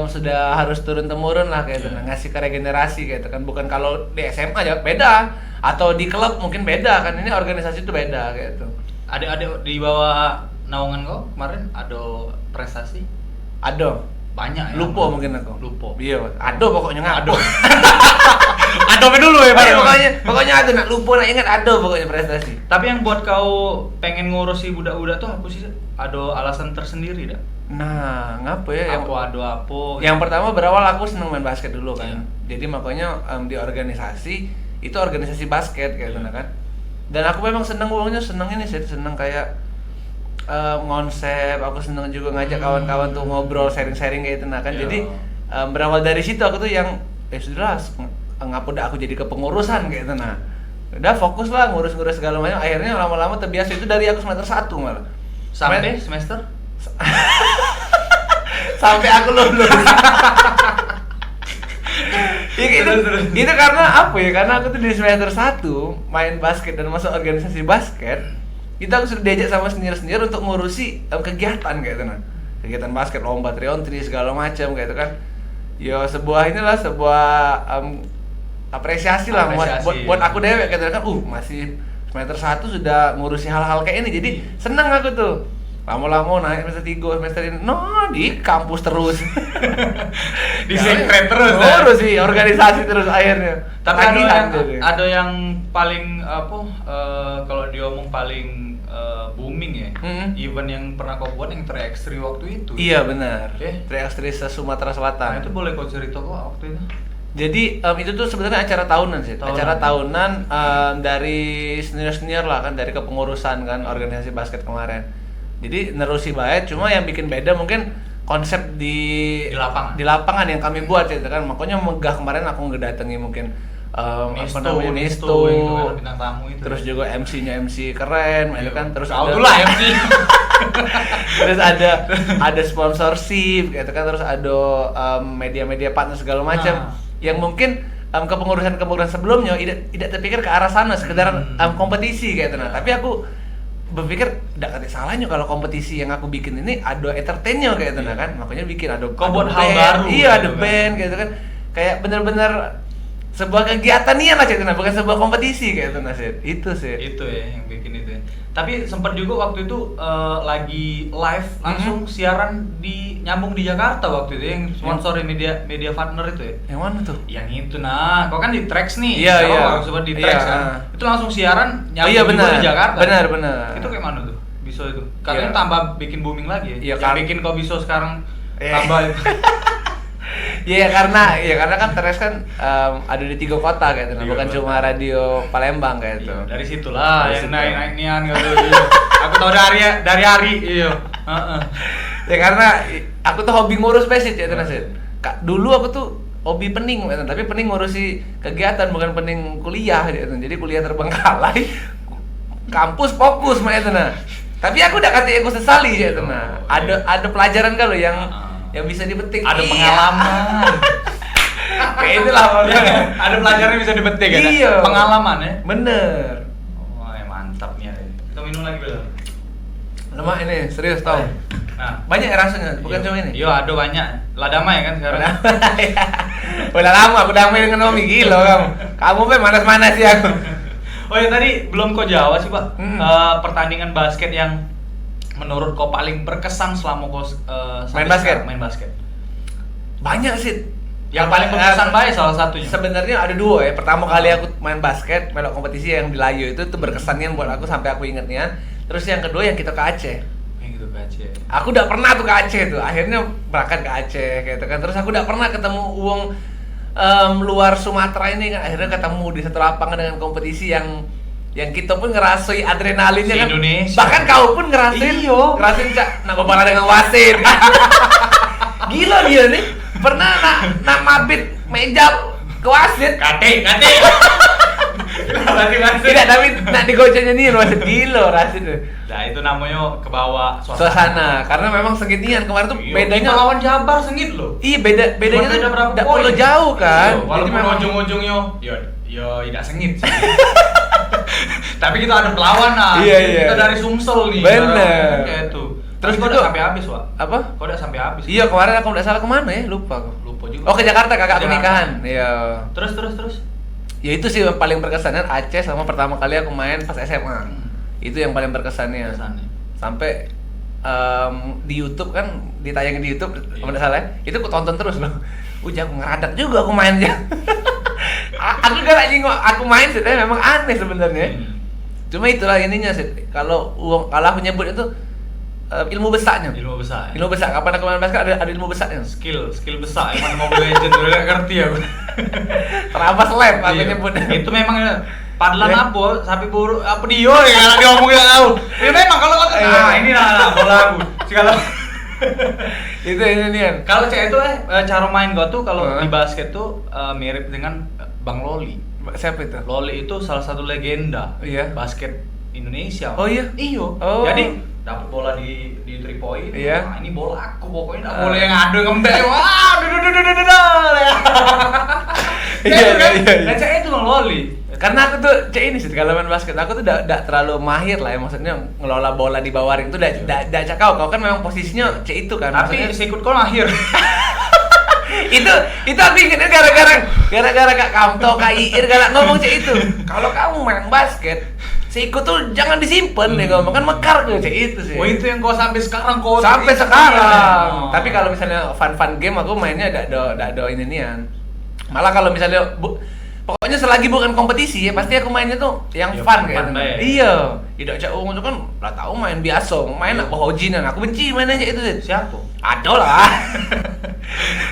sudah harus turun temurun lah kayak gitu, ngasih ke regenerasi kayak gitu kan. Bukan kalau di SMA aja beda atau di klub mungkin beda kan. Ini organisasi itu beda kayak gitu. Adik-adik di bawah naungan kau kemarin ada prestasi Ada. banyak ya. Lupa mungkin aku. Lupa. Iya, ada pokoknya nggak ada. Ada dulu ya, Pak. Pokoknya ada nak lupa nak ingat ada pokoknya prestasi. Tapi yang buat kau pengen ngurusi budak-budak tuh apa sih? Ada alasan tersendiri dah? Nah, ngapa ya? Yang pertama berawal aku seneng main basket dulu kan. Iya. Jadi makanya di organisasi itu organisasi basket kayak gitu kan. Dan aku memang seneng ini sih, seneng kayak konsep. Aku seneng juga ngajak kawan-kawan tuh ngobrol, sharing-sharing kayak gitu nah kan. Iya. Jadi berawal dari situ aku tuh yang sudahlah ngapa dah aku jadi kepengurusan kayak gitu nah. Udah fokus lah ngurus-ngurus segala macam. Akhirnya lama-lama terbiasa itu dari aku semester 1 malah. Sampai semester? Sampai aku lulus. Ya, itu karena apa ya? Karena aku tuh di semester 1 main basket dan masuk organisasi basket. Kita aku sudah diajak sama senior-senior untuk ngurusi kegiatan kayak gitu nah. Kegiatan basket, lomba 3-on-3 segala macam kayak itu kan. Ya sebuah apresiasi lah buat aku dewek kayak gitu kan. Masih semester 1 sudah ngurusi hal-hal kayak ini. Jadi seneng aku tuh. Lama-lama naik semester 3, semester ini, di kampus terus. Di sekret terus. Terus sih, organisasi terus akhirnya. Tapi ada yang paling kalau diomong paling booming ya. Event yang pernah kau buat yang 3x3 waktu itu. Iya benar. 3x3 Sumatera Nah, Selatan. itu boleh kau cerita kok waktu itu? Jadi itu tuh sebenarnya acara tahunan sih. Acara tahunan dari senior-senior lah kan, dari kepengurusan kan organisasi basket kemarin. Jadi nerusi baik, cuma yang bikin beda mungkin konsep Di lapangan. di lapangan yang kami buat gitu kan. Makanya megah kemarin aku ngedatangi mungkin Misto yang itu bintang tamu itu. terus juga MC-nya MC keren gitu kan. Terus Tahu ada tuh lah MC. terus ada sponsorship gitu kan, terus ada media-media partner segala macam yang mungkin kepengurusan sebelumnya tidak terpikir ke arah sana, sekedar kompetisi gitu. Nah, tapi aku berpikir tidak ada salahnya kalau kompetisi yang aku bikin ini ada entertainnya kayak gitu. Nah kan makanya bikin ada Buat hal band. baru Iya, ada gitu kan. band gitu kan, kayak bener-bener sebuah kegiatan nih lah gitu, nah bukan sebuah kompetisi kayak gitu. Nah itu sih Itu ya yang bikin itu ya. Tapi sempat juga waktu itu lagi live langsung siaran nyambung di Jakarta waktu itu yang sponsorin media partner itu ya. yang mana tuh? Yang itu nah, kau kan di Trax nih. Iya, Kau iya. sempat di Trax Iya. kan. Itu langsung siaran nyambung iya, juga benar. di Jakarta. Benar. Itu kayak mana tuh? Biso itu. Katanya Iya. tambah bikin booming lagi ya. Iya, Yang kan. bikin kau Biso sekarang Iya. tambah itu. Iya karena kan Teres kan ada di 3 kota kayak gitu, bukan cuma radio Palembang kayak gitu. Iya, dari situlah Dari yang situ. naik nian gitu. Iya. Aku tahu dari hari iya. Heeh. Ya karena aku tuh hobi ngurus basic ya Teres. Dulu aku tuh hobi pening, tapi pening ngurusi kegiatan bukan pening kuliah gitu. Jadi kuliah terbengkalai, kampus fokus mah itu nah. Tapi aku udah kata aku sesali ya itu nah. Ada pelajaran kalau yang bisa dipetik. Ada Iya. pengalaman. Kayak itulah makanya. Ada pelajaran yang bisa dipetik ya. Iya. Pengalaman ya. Bener. Wah, mantap nih. Kita minum lagi belum? Lemak ini serius tau. Nah, Banyak ya rasanya, bukan cuma ini. Iya, ada banyak. Ladama ya kan sekarang. Udah lama aku damai dengan Omi, gila kamu. Kamu pe manas-manas sih aku. Oh ya tadi belum kau jawab sih Pak. Hmm. Pertandingan basket yang menurut kau paling berkesan selama kau sampai Main basket? sekarang main basket. Banyak sih. Yang paling berkesan baik salah satunya. Sebenarnya ada 2 ya. Pertama kali aku main basket, melok kompetisi yang di Layo itu berkesannya buat aku sampai aku ingetnya. Terus yang kedua yang kita ke Aceh. Yang gitu ke Aceh. Aku udah pernah tuh ke Aceh tuh. Akhirnya berangkat ke Aceh gitu kan. Terus aku udah pernah ketemu uang luar Sumatera ini kan. Akhirnya ketemu di satu lapangan dengan kompetisi yang kita pun ngerasain adrenalinnya kan. Se-Indonesia. Bahkan kau pun ngerasain. Iyo. Ngerasain nak ngobrol dengan wasit. Gila dia nih. Pernah nak mabit meja ke wasit. Kate. Tidak, tapi nak digocengnya nih wasit gila wasit tuh. Nah, itu namanya kebawa Suasana, karena memang segitian kemarin tuh Iya, bedanya kita lawan Jabar sengit loh. Iya bedanya Cuma tuh beda berapa nggak poin. perlu jauh kan. Iya, walaupun memang ujung-ujungnya ya tidak sengit sih. Tapi kita ada perlawanan. Iya. Kita dari Sumsel nih. Bener. Kayak itu. Terus Terus kau juga- udah sampai habis, Wak. apa? Kau udah sampai habis. Iya kemarin aku nggak salah kemana ya, lupa aku. Lupa juga. Oh ke Jakarta kakak aku Jakarta. nikahan. Iya. Terus. Ya itu sih yang paling berkesannya Aceh sama pertama kali aku main pas SMA. Itu yang paling berkesannya. Berkesannya. Sampai di YouTube kan ditayangin di YouTube, kalau nggak salah ya, itu aku tonton terus loh. Aku ngeradak juga aku main aja. Aku gak lagi aku main sih, tapi memang aneh sebenarnya. Cuma itulah ininya sih. Kalau aku nyebut itu ilmu besarnya. Ilmu besar. Ilmu besar. Kapan aku main basket ada ilmu besarnya. Skill besar. Emang Mobile Legends udah gak ngerti aku. Terabas lab aku Iya. nyebut. Itu memang padlan Ya. apa? Sapi buru apa dia ya kalau diomongin tahu. Ya memang kalau ini lah bola aku. Segala Itu ini nih. kalau cewek itu cara main gua tuh kalau Heeh. di basket tuh mirip dengan Bang Loli. Siapa itu? Loli itu salah satu legenda Iya. basket Indonesia. Oh iya? Iyo. Oh. Jadi dapat bola di 3 point. Iya. Nah, ini bola aku pokoknya enggak boleh yang ada ngembek. Wah, Iya. Dan cewek itu Bang Loli. Karena aku tuh ini sih kalau main basket aku tuh tidak terlalu mahir lah ya, maksudnya ngelola bola di bawah ring tuh tidak cakau. Kau kan memang posisinya itu kan. Tapi maksudnya- sikut kau lahir. itu aku ingetnya gara-gara Kak Kamto, Kak Iir galak ngomong itu. Kalau kamu main basket, sikut tuh jangan disimpan deh ngomong kan mekar tuh itu sih. Oh itu yang kau sampai sekarang kau Sampai itu. sekarang. Oh. Tapi kalau misalnya fun game aku mainnya tidak ada ini nian. Malah kalau misalnya pokoknya selagi bukan kompetisi ya pasti aku mainnya tuh yang Ya, fun fun kayak gitu. baik. Iya. Tidak cak itu kan lah tahu main biasa, main apa hojinan. Aku benci mainnya itu sih. Siapa? Ada lah.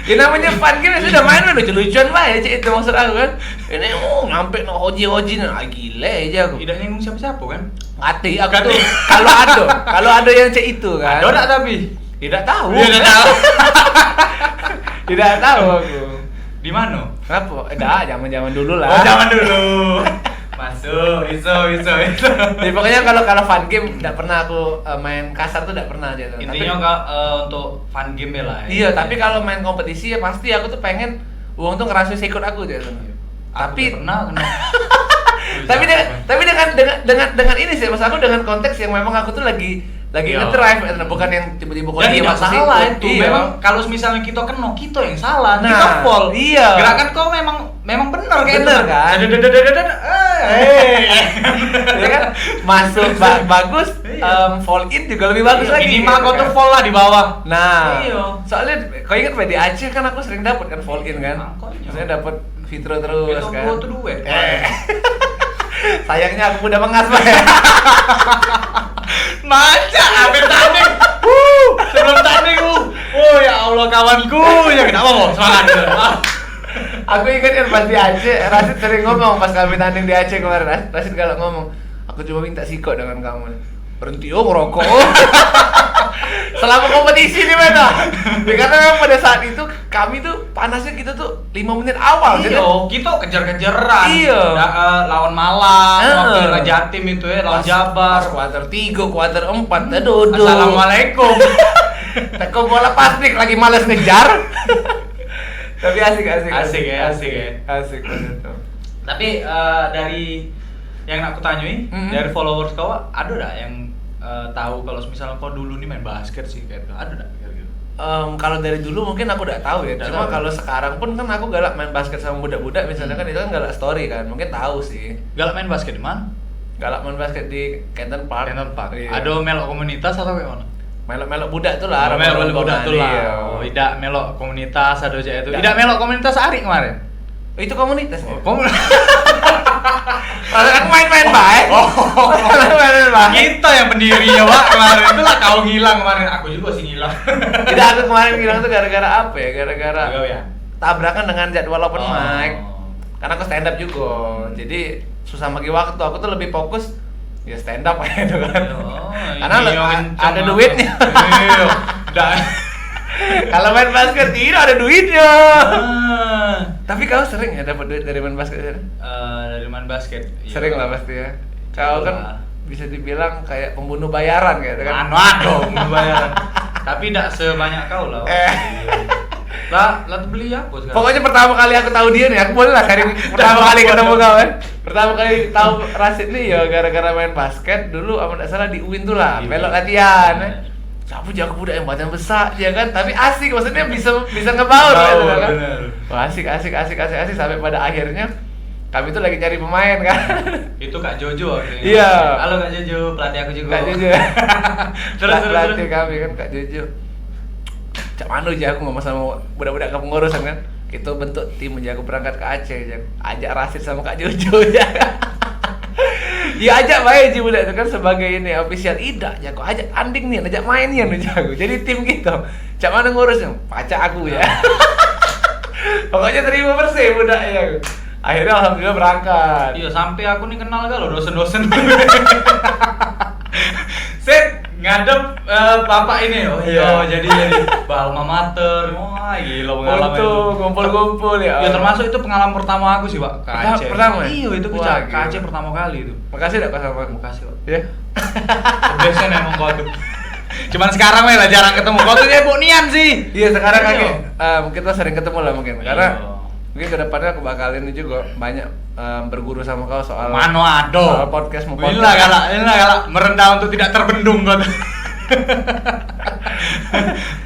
Ya namanya fun game ya sudah main lucu-lucuan lah ya cik itu maksud aku kan. Ini nyampe no hoji-hoji nah gile aja aku. Tidak nyinggung siapa-siapa kan? Ngati aku Ngati. tuh kalau ada yang cek itu kan. Ada enggak tapi? Tidak tahu. Iya, udah tahu. Tidak tahu aku. Di mana? Kenapa? Zaman dulu lah. Oh, zaman dulu. Masuk, iso. Jadi pokoknya kalau fun game tidak pernah aku main kasar tuh tidak pernah aja. Intinya untuk fun game ya lah. Iya, tapi kalau main kompetisi ya pasti aku tuh pengen uang tuh ngerasa ikut aku aja. Tapi pernah kena. tapi dengan ini sih, mas aku dengan konteks yang memang aku tuh lagi Iya. ngedrive, bukan yang tiba-tiba Dan tidak aku salah ikut. itu. Iya. Memang kalau misalnya kita kena, kita yang salah. Nah, Kita fall. iya. Gerakan kau memang benar kayak Bener itu. kan? Ya kan masuk bagus, fall in juga lebih bagus lagi. Minimal gitu kau kan. tuh fall lah di bawah. Nah, Iya. soalnya kau ingat di Aceh kan aku sering dapat kan fall in kan. Makanya. Saya dapat fitro terus Itu kan. gua tuh duet. Sayangnya aku udah mengas Pak. Maca, habis tanding. Sebelum tanding. Oh ya Allah kawanku, ya kenapa mau semangat. Aku ingat kan pas di Aceh, Rasid sering ngomong pas kami tanding di Aceh kemarin. Rasid kalau ngomong, aku cuma minta siko dengan kamu. Berhenti ngerokok. Selama kompetisi nih mana? Karena memang pada saat itu kami tuh panasnya kita tuh 5 menit awal. Iya, kita kejar-kejaran. Iya. Lawan Malang, waktu Heeh. Jatim itu ya, lawan Jabar. Kuarter 3, kuarter 4, aduh. Assalamualaikum. Teko bola pasnik lagi males ngejar. Tapi asik. Asik ya. Asik banget tuh. Tapi dari yang aku tanyoi, Mm-hmm. dari followers kau ada nggak yang tahu kalau misalnya kau dulu nih main basket sih kayak gitu? Ada nggak kira-kira? Kalau dari dulu mungkin aku udah tahu ya. Udah Cuma tahu. kalau sekarang pun kan aku galak main basket sama budak-budak misalnya kan itu kan galak story kan. Mungkin tahu sih. Galak main basket di mana? Galak main basket di Canton Park. Canton Park. Iya. Ada melok komunitas atau kayak mana? Melok-melok budak tuh lah. Melok budak tuh lah. Iya. Oh, tidak melok komunitas ada aja itu. Tidak. Tidak melok komunitas hari kemarin. Itu komunitas ya? Oh, Aku main-main baik. Main-main baik. kita yang pendirinya Pak kemarin itulah kau ngilang kemarin. Aku juga sih ngilang. Tidak, aku kemarin bilang tuh gara-gara apa ya? Gara-gara Pegawaian. tabrakan dengan jadwal open Oh. mic. Karena aku stand up juga. Jadi susah bagi waktu. Aku tuh lebih fokus ya stand up kayak gitu kan. Oh, Karena ini yang ada kencang duitnya. banget. Iya. Dah. Kalau main basket tidak ada duitnya. Ah. Tapi kau sering ya dapat duit dari main basket? Dari main basket. Iya. Sering lah pasti ya. Kau kan Lah. bisa dibilang kayak pembunuh bayaran gitu kan. Aduh, bayaran. Tapi tidak sebanyak kau lah. Eh. Lah tuh beli apa sekarang? Pokoknya pertama kali aku tahu dia nih, aku boleh lah sharing pertama kali ketemu kau kan. Pertama kali tahu Rasid nih ya gara-gara main basket dulu apa enggak salah di UIN tuh lah, Di belok UIN. latihan. Nah. Siapa jago budak yang badan besar ya kan, tapi asik maksudnya bisa ngebaur gitu kan. bener. Wah, asik sampai pada akhirnya kami tuh lagi cari pemain kan. Itu Kak Jojo waktu itu. Iya. Halo Kak Jojo, pelatih aku juga. Kak Jojo. Terus. Pelatih kami kan Kak Jojo. Cak Manu aja aku ngomong sama budak-budak kepengurusan kan. Itu bentuk tim aja aku berangkat ke Aceh aja. Ajak Rasid sama Kak Jojo aja. Ya ajak baik aja budak itu kan sebagai ini official Ida ya kok ajak tanding nih, ajak main ya nih jago. Jadi tim gitu. Cak Manu ngurusnya, pacak aku ya. Pokoknya terima bersih budak ya. Akhirnya alhamdulillah berangkat. Iya, sampai aku nih kenal gak lo dosen-dosen. Set ngadep bapak ini. Oh iya, jadi alma mater. Wah, gila pengalaman itu. Untuk ngumpul-ngumpul ya. Ya termasuk itu pengalaman pertama aku sih, Pak. Ke Aceh. Pertama ya? Iya, itu ke Wah, Aceh gila. pertama kali itu. Makasih dah Kak sama Makasih, Pak. ya. Biasanya emang kau tuh. Cuman sekarang lah jarang ketemu. Kau tuh dia Nian sih. Iya sekarang Iya. kaki kita sering ketemu lah mungkin karena Iya. mungkin kedepannya aku bakalin juga banyak berguru sama kau soal Mano ado. soal podcast mau podcast. Inilah galak merendah untuk tidak terbendung kau tuh.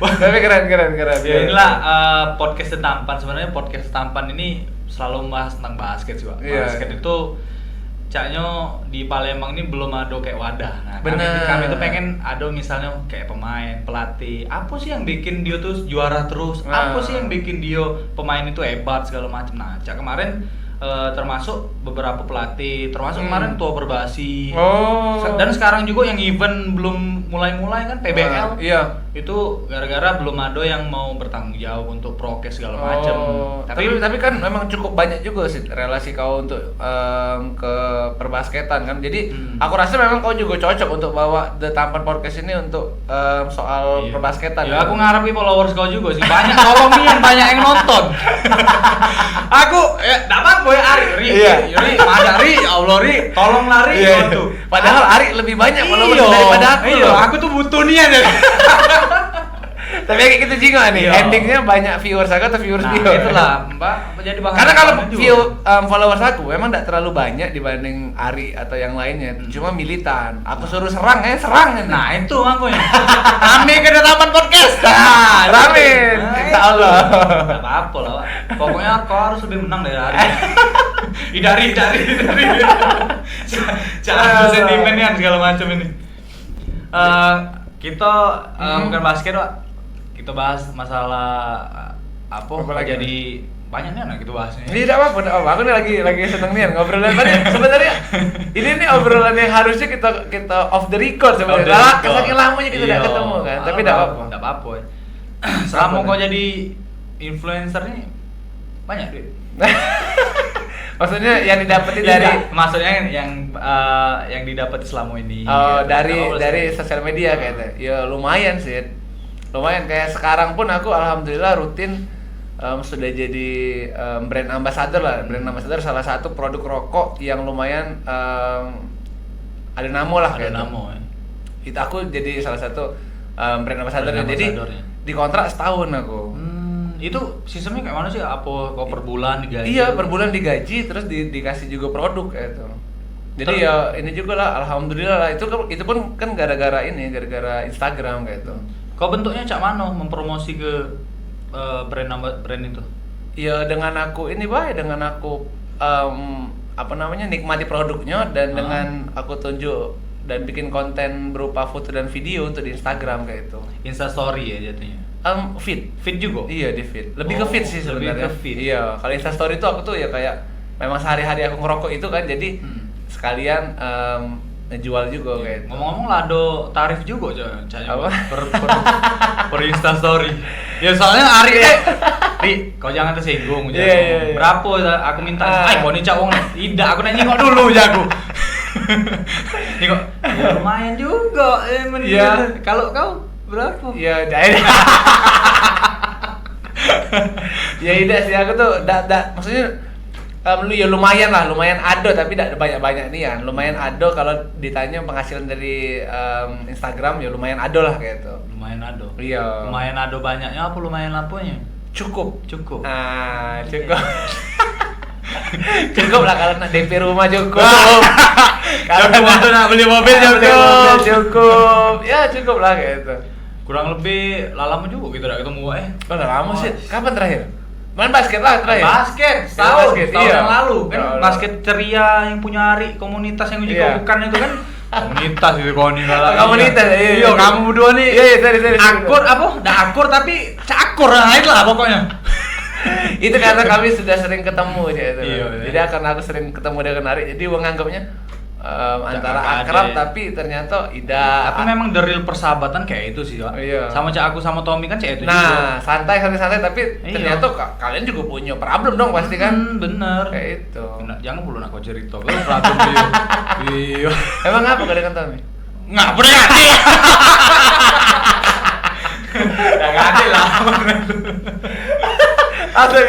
Tapi keren. Ya inilah podcast Setampan. Sebenarnya podcast Setampan ini selalu membahas tentang basket sih, Pak. Iya. Basket itu caknya di Palembang ini belum ada kayak wadah. Nah, Bener. kami tuh pengen ada misalnya kayak pemain, pelatih. Apa sih yang bikin dia tuh juara terus? Apa Nah. sih yang bikin dia pemain itu hebat segala macam. Nah, Cak kemarin termasuk beberapa pelatih, termasuk kemarin tua berbasi. Oh. Dan sekarang juga yang event belum mulai-mulai kan PBL. Iya. itu gara-gara belum ada yang mau bertanggung jawab untuk prokes segala macam. Tapi kan memang cukup banyak juga sih relasi kau untuk ke perbasketan kan. Jadi aku rasa memang kau juga cocok untuk bawa The Tampan Podcast ini untuk soal perbasketan. Ya aku ngarep followers kau juga sih. Banyak tolong nih yang banyak yang nonton. Aku dapat boy Ari. Ri, ada Ri, Allah Ri, tolong lari tuh. Padahal Ari lebih banyak followers daripada aku. Iya, aku tuh butuh nian ya. Tapi kayak gitu juga nih, endingnya banyak viewers aku atau viewers dia. Nah, itulah, Mbak, jadi bahan. Karena kalau followers aku memang tidak terlalu banyak dibanding Ari atau yang lainnya. Cuma militan. Aku suruh serang. Nah, itu aku ya. Kami ke Taman Podcast. Rame. Insya Allah. Enggak apa-apa lah, Pak. Pokoknya kau harus lebih menang dari Ari. Dari. Jangan sentimennya segala macam ini. Kita bukan basket, Pak. Kita bahas masalah apa lagi jadi banyak nih anak kita bahasnya. Ini tidak apa-apa. Aku nih lagi seneng nih ngobrolan tadi. Sebenarnya ini nih obrolan yang harusnya kita off the record sebenarnya. Saking lamanya kita tidak ketemu kan. Tapi tidak apa-apa. Tidak apa-apa. Selama kau jadi influencer nih banyak duit. Maksudnya yang didapetin dari maksudnya yang didapat selama ini. Oh, dari sosial media kayaknya. Ya lumayan sih. Lumayan kayak sekarang pun aku alhamdulillah rutin sudah jadi brand ambassador lah. Brand ambassador salah satu produk rokok yang lumayan ada namo lah kayak. Ada namo ya. Itu aku jadi salah satu brand ambassador. Jadi dikontrak setahun aku. Itu sistemnya kayak mana sih? Apa kau per bulan digaji? Iya, per bulan digaji terus dikasih juga produk kayak itu. Jadi ya ini juga lah alhamdulillah lah itu pun kan gara-gara Instagram kayak itu. Kau bentuknya cak mana mempromosi ke brand itu? Ya dengan aku nikmati produknya dan dengan aku tunjuk dan bikin konten berupa foto dan video untuk di Instagram kayak itu. Insta story ya jatuhnya. Feed juga. Iya, di feed. Lebih ke feed sih sebenarnya. Lebih ke feed. Iya, kalau Insta story itu aku tuh ya kayak memang sehari-hari aku ngerokok itu kan jadi sekalian ngejual juga kayak. Ngomong-ngomong lah ada tarif juga cahaya per Insta story. Ya soalnya Ri, kau jangan tersinggung aja. Yeah. Berapa aku minta? Kau nih cak wong. Tidak, aku nanya nyingok dulu jago. Nyingok. Ya, lumayan juga. Kalau kau berapa? Ya, ya tidak sih aku tuh maksudnya ya lumayan ada tapi tidak banyak nih ya. Lumayan ada kalau ditanya penghasilan dari Instagram ya lumayan ada lah kayak itu. Lumayan ada. Iya. Lumayan ada banyaknya apa lumayan apanya? Cukup. Cukup lah kalau nak DP rumah cukup. Kalau nak beli mobil cukup. Ya cukup lah kayak itu. Kurang lebih lama juga kita udah ketemu Udah lama sih. Kapan terakhir? Main basket lah terakhir. Tahun yang lalu kan. Ya, basket ceria yang punya Ari, komunitas yang juga bukan itu kan. Komunitas itu komunitas. Iya, kamu berdua nih. Iya, sorry. Akur apa? Udah akur tapi cakur lah pokoknya. Itu karena kami sudah sering ketemu aja itu. Iya. Jadi karena aku sering ketemu dengan Ari, jadi menganggapnya antara akrab tapi ternyata tidak. Tapi memang the real persahabatan kayak itu sih, Pak. Iya. Sama Cak aku sama Tommy kan kayak itu juga. Nah, santai tapi ternyata kalian juga punya problem dong pasti kan? Bener. Kayak itu. Jangan perlu nak kau cerita. Kau problem dia. Iya. Emang apa kau dengan Tommy? Nggak pernah ngerti. Nggak ngerti lah. Udah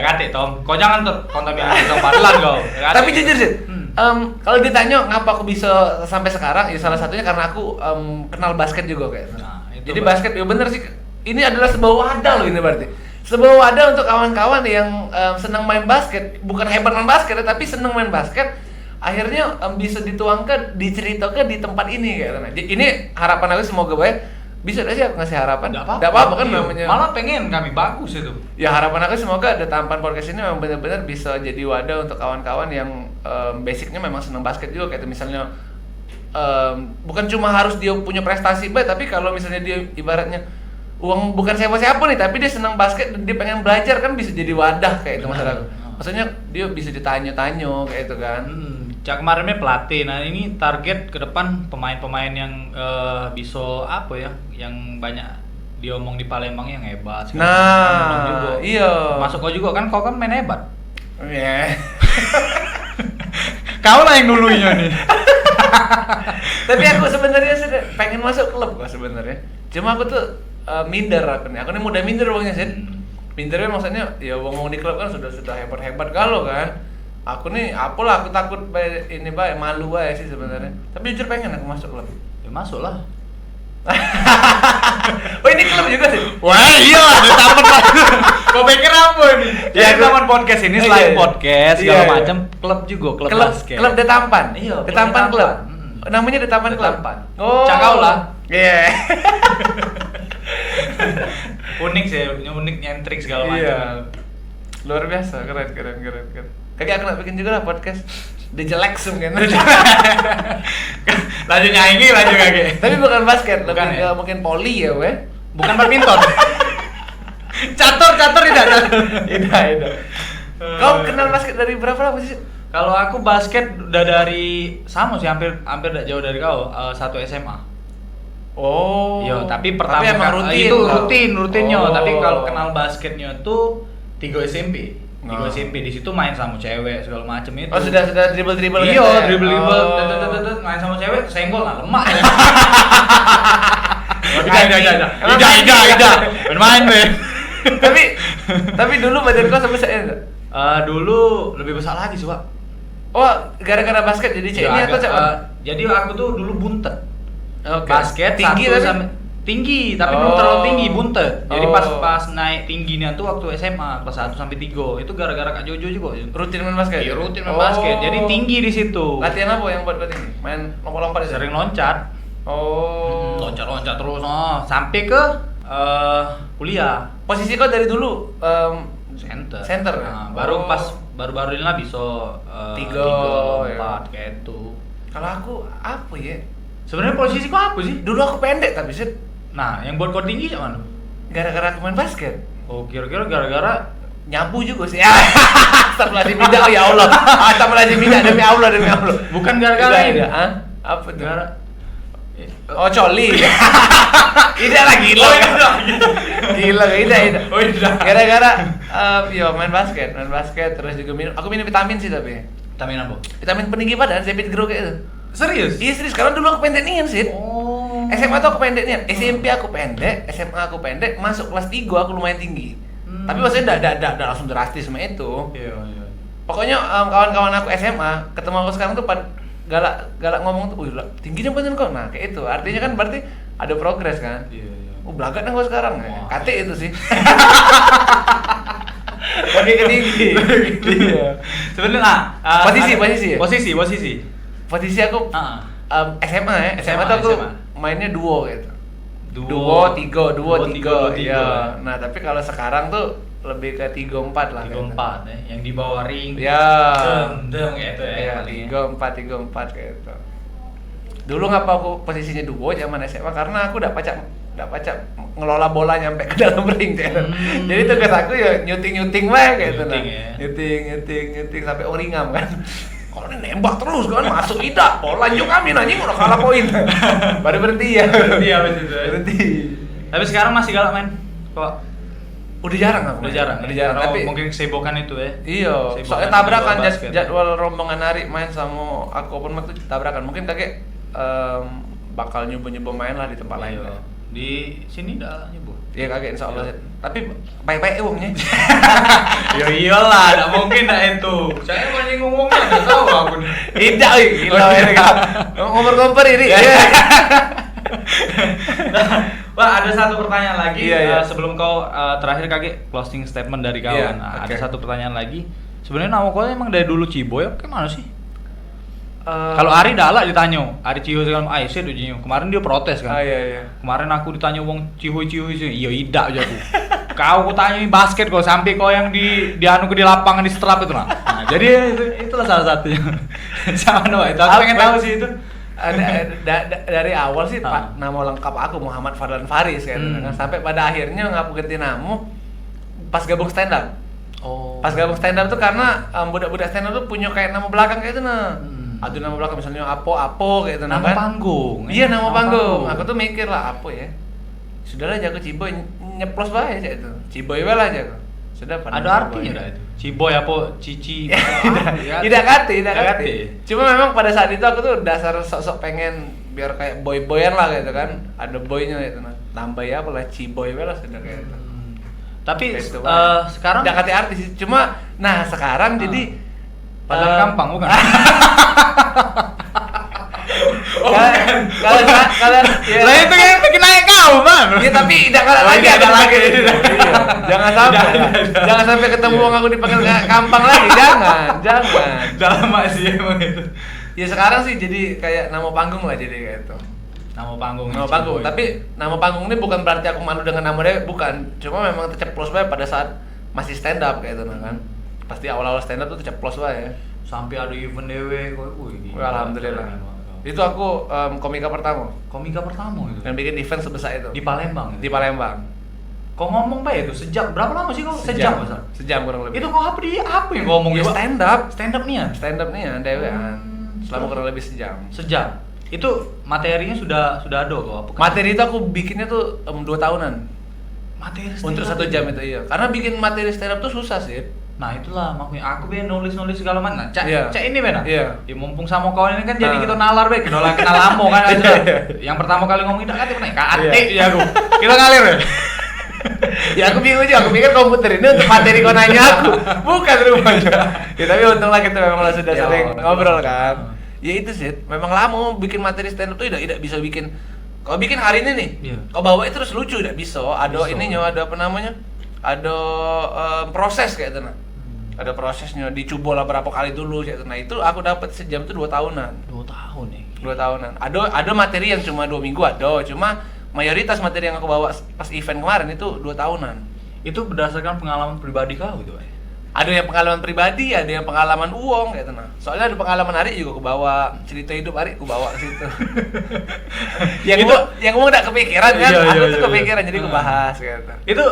ganti Tom. Kau jangan kontaminasi Tom Padlan kau. Tapi jujur sih, kalau ditanya ngapa aku bisa sampai sekarang, ya salah satunya karena aku kenal basket juga kayak. Jadi basket ya bener sih. Ini adalah sebuah wadah loh ini berarti. Sebuah wadah untuk kawan-kawan yang senang main basket, bukan hebat main basket tapi senang main basket. Akhirnya bisa dituangkan, diceritakan di tempat ini kayak. Ini harapan aku semoga baik. Bisa gak sih aku ngasih harapan? Nggak apa-apa kan namanya. Malah pengen kami bagus itu. Ya harapan aku semoga The Tampan Podcast ini memang benar-benar bisa jadi wadah untuk kawan-kawan yang basicnya memang senang basket juga kayak misalnya bukan cuma harus dia punya prestasi baik, tapi kalau misalnya dia ibaratnya uang bukan siapa-siapa nih, tapi dia senang basket dan dia pengen belajar kan bisa jadi wadah kayak itu masalah. Maksudnya dia bisa ditanya-tanya kayak itu kan. Cak kemarinnya pelatih. Nah, ini target ke depan pemain-pemain yang bisa apa ya? Yang banyak diomong di Palembang yang hebat. Nah, juga. iya. Masuk kau juga kan, kau kan main hebat. Iya. Kau lah yang dulunya nih. Tapi aku sebenarnya pengen masuk klub kok sebenarnya. Cuma aku tuh minder aku nih. Aku nih mudah minder bangnya sih. Mindernya maksudnya ya wong di klub kan sudah hebat kalau kan. Aku nih apalah aku takut ini malu sih sebenarnya. Tapi jujur pengen aku masuk klub. Ya masuk lah. Oh ini klub juga sih? Wah iya lah, di taman lah. Kau pikir apa ini? Ya taman podcast ini selain podcast segala macam, klub juga, klub basket. Klub The Tampan. Iya, The Tampan Club. Namanya The Tampan Club. Oh. Cakau lah. Iya. Unik sih, unik nyentrik segala macam. Iya. Luar biasa, keren. Kakek aku nak bikin juga lah podcast. The Jelek kan. Lanjut nyanyi, lanjut kakek. Tapi bukan basket, Bukan lebih ya? ke mungkin poli ya, weh. Bukan badminton. Catur tidak. Tidak. Kau kenal basket dari berapa lama sih? Kalau aku basket udah dari sama sih, hampir tidak jauh dari kau, 1 SMA. Oh. Iya, tapi pertama emang rutin. itu rutinnya. Oh. Tapi kalau kenal basketnya tuh 3 SMP. 3 Oh. SMP di situ main sama cewek segala macem itu. Oh, sudah dribble Iya, dribble main sama cewek senggol lah, lemak ya. Tidak. Main, Ben. Tapi dulu badan kau sampai saya enggak? Dulu lebih besar lagi sih, Pak. Oh, gara-gara basket jadi cek ini atau cek? Jadi aku tuh dulu buntet. Oke. Basket tinggi satu tapi sampai tinggi, tapi belum terlalu tinggi, buntet. Jadi Oh. pas naik tingginya tuh waktu SMA kelas 1 sampai 3. Itu gara-gara Kak Jojo juga. rutin main basket. Iya, rutin main basket. Jadi tinggi di situ. Latihan apa yang buat tinggi? Main lompat-lompat ya? Sering loncat. Oh. Loncat-loncat terus sampai ke kuliah. Posisi kau dari dulu Center. ya? Nah, baru-baru ini lah bisa 3, lompat kayak itu. Kalau aku apa ya? Sebenarnya posisi kau apa sih? Dulu aku pendek tapi sih Nah, yang buat kau tinggi mana? gara-gara aku main basket. Oh, kira-kira gara-gara Nyabu juga sih. Astagfirullahaladzim, tidak ya Allah. Astagfirullahaladzim, tidak demi Allah. bukan gara-gara ini. Hah? Apa tuh? Gara Oh, coli. Tidak lah, gila. Gila, tidak. Oh, tidak. Gara-gara main basket terus juga aku minum vitamin sih tapi. Vitamin apa? Vitamin peninggi badan, Zepit Grow kayak itu. Serius? Iya serius, karena dulu aku pendek nian sih. Oh. SMA tuh aku pendek nian, SMP aku pendek, SMA aku pendek, masuk kelas 3 aku lumayan tinggi. Tapi maksudnya enggak langsung drastis sama itu. Iya. Pokoknya kawan-kawan aku SMA ketemu aku sekarang tuh galak ngomong tuh, "Wih, tingginya badan kau." Nah, kayak itu. Artinya kan berarti ada progres kan? Iya. Belagat gue sekarang. Wah. Kate itu sih. Lagi tinggi. Iya. Sebenarnya posisi. Posisi aku SMA ya. SMA tuh aku mainnya duo gitu. Duo, tiga. Iya. Nah, tapi kalau sekarang tuh lebih ke 3-4 lah. 3-4 ya, yang di bawah ring. Ya. Dem kayak itu ya. Iya, 3-4 kayak itu. Dulu ngapa aku posisinya duo zaman SMA karena aku udah pacak ngelola bola nyampe ke dalam ring kan. Jadi tugas aku ya nyuting lah kayak gitu. Nyuting sampai oringam kan. Kalau ini nembak terus kan masuk tidak, bola lanjut kami anjing udah kalah poin. Baru berhenti ya. Berhenti. Tapi sekarang masih galak main. Kok Udah jarang aku. udah jarang. Tapi mungkin kesibukan itu ya. iya, Kesibukan soalnya tabrakan di luar basket. jadwal rombongan hari main sama aku open mic tuh tabrakan. Mungkin kakek bakal nyoba main lah di tempat lain. Iya. Di sini dah nyoba. Iya kakek insya Allah. Tapi baik-baik uangnya. Ya iyalah, enggak mungkin dah itu. Saya masih ngomongnya enggak tahu aku nih. Tidak, gila ngomong-ngomong ini. Wah, ada satu pertanyaan lagi. Iya. Sebelum kau terakhir kakek closing statement dari kau. Iya, Nah, oke. ada satu pertanyaan lagi. Sebenarnya nama kau emang dari dulu Ciboy, gimana sih? Kalau Ari Dala ditanya, Ari Cihuy segala macam, sih tuh Cihuy. Kemarin dia protes kan. Iya. Kemarin aku ditanya wong Cihuy sih, iya idak aja aku. Kau tanya basket kok sampai kau yang di anu di lapangan di setrap itu nah. Nah, jadi itulah salah satunya. Sama itu. Aku pengen tahu sih itu. Dari awal sih Pak, nama lengkap aku Muhammad Fadlan Faris kan. Sampai pada akhirnya ngaku ganti nama pas gabung stand up. Oh. Pas gabung stand up tuh karena budak-budak stand up tuh punya kayak nama belakang kayak itu nah. Atau nama belakang misalnya Apo kayak itu Nama kan. panggung. Iya, nama panggung. Aku tuh mikir lah Apo ya. Sudahlah jago Ciboy nyeplos bae aja itu. Ciboy wae lah jago. Sudah pada. Ada artinya dah itu. Ciboy apa cici. Tidak kati. Cuma memang pada saat itu aku tuh dasar sok-sok pengen biar kayak boy-boyan lah gitu kan. Ada boynya gitu nah. Tambah ya apalah Ciboy wae lah sudah kayak itu. Tapi Gitu, sekarang tidak kati artis sih. Cuma nah sekarang jadi Padang Gampang bukan? Kalian ya. Lah itu yang bikin naik kau, Bang. Ya tapi tidak kalah lagi, ada lagi. Iya. Jangan sampai ketemu orang aku dipanggil Kampang lagi, jangan. Udah lama sih emang itu. Ya sekarang sih jadi kayak nama panggung lah jadi kayak itu. Nama panggung. Tapi nama panggung ini bukan berarti aku malu dengan nama dia, bukan. Cuma memang terceplos banget pada saat masih stand up kayak itu kan. Pasti awal-awal stand up tuh terceplos banget ya. Sampai ada event dewe, Alhamdulillah. Itu aku komika pertama Komika pertama itu. yang bikin event sebesar itu Di Palembang. di Palembang. Kau ngomong Pak itu sejak berapa lama sih kau? Sejam masa? Sejam kurang lebih. Itu kau apa yang kau ngomong Ya, itu? stand up Stand up nih ya? dewean selama kurang lebih sejam. Sejam. Itu materinya sudah ada kok apa? Materi itu aku bikinnya tuh 2 tahunan Materi untuk 1 jam itu iya. Karena bikin materi stand up tuh susah sih. Nah itulah makanya aku ben nulis segala macam. Nah, cak ini ben. Iya. Ya mumpung sama kawan ini kan jadi Nah. kita nalar be, kenal lamo kan aja. Yang pertama kali ngomong itu kate naik kate ya aku. Kita ngalir ya. Ya aku bingung juga, aku pikir komputer ini untuk materi kau nanya aku, bukan rupanya. Ya tapi untunglah kita memang sudah Ya, sering ngobrol kan. Hmm. Ya itu sih, memang lama bikin materi stand up tuh tidak bisa bikin. Kau bikin hari ini nih, Iya. kau bawa itu terus lucu, tidak bisa. Ada Bisa. ininya, ada apa namanya? Ada proses kayak itu nah. Ada prosesnya, dicoba lah berapa kali dulu kayak itu. Nah itu aku dapat sejam itu 2 tahunan. 2 tahun nih. 2 tahunan. Ada materi yang cuma 2 minggu ada, cuma mayoritas materi yang aku bawa pas event kemarin itu 2 tahunan. Itu berdasarkan pengalaman pribadi kau gitu, Pak. Ada yang pengalaman pribadi, ada yang pengalaman uang kayak gitu nah. Soalnya ada pengalaman Ari juga aku bawa, cerita hidup Ari aku bawa ke situ. yang Itu- yang ngomong enggak kepikiran kan, Iya, aku iya, tuh iya. kepikiran jadi aku bahas gitu. Itu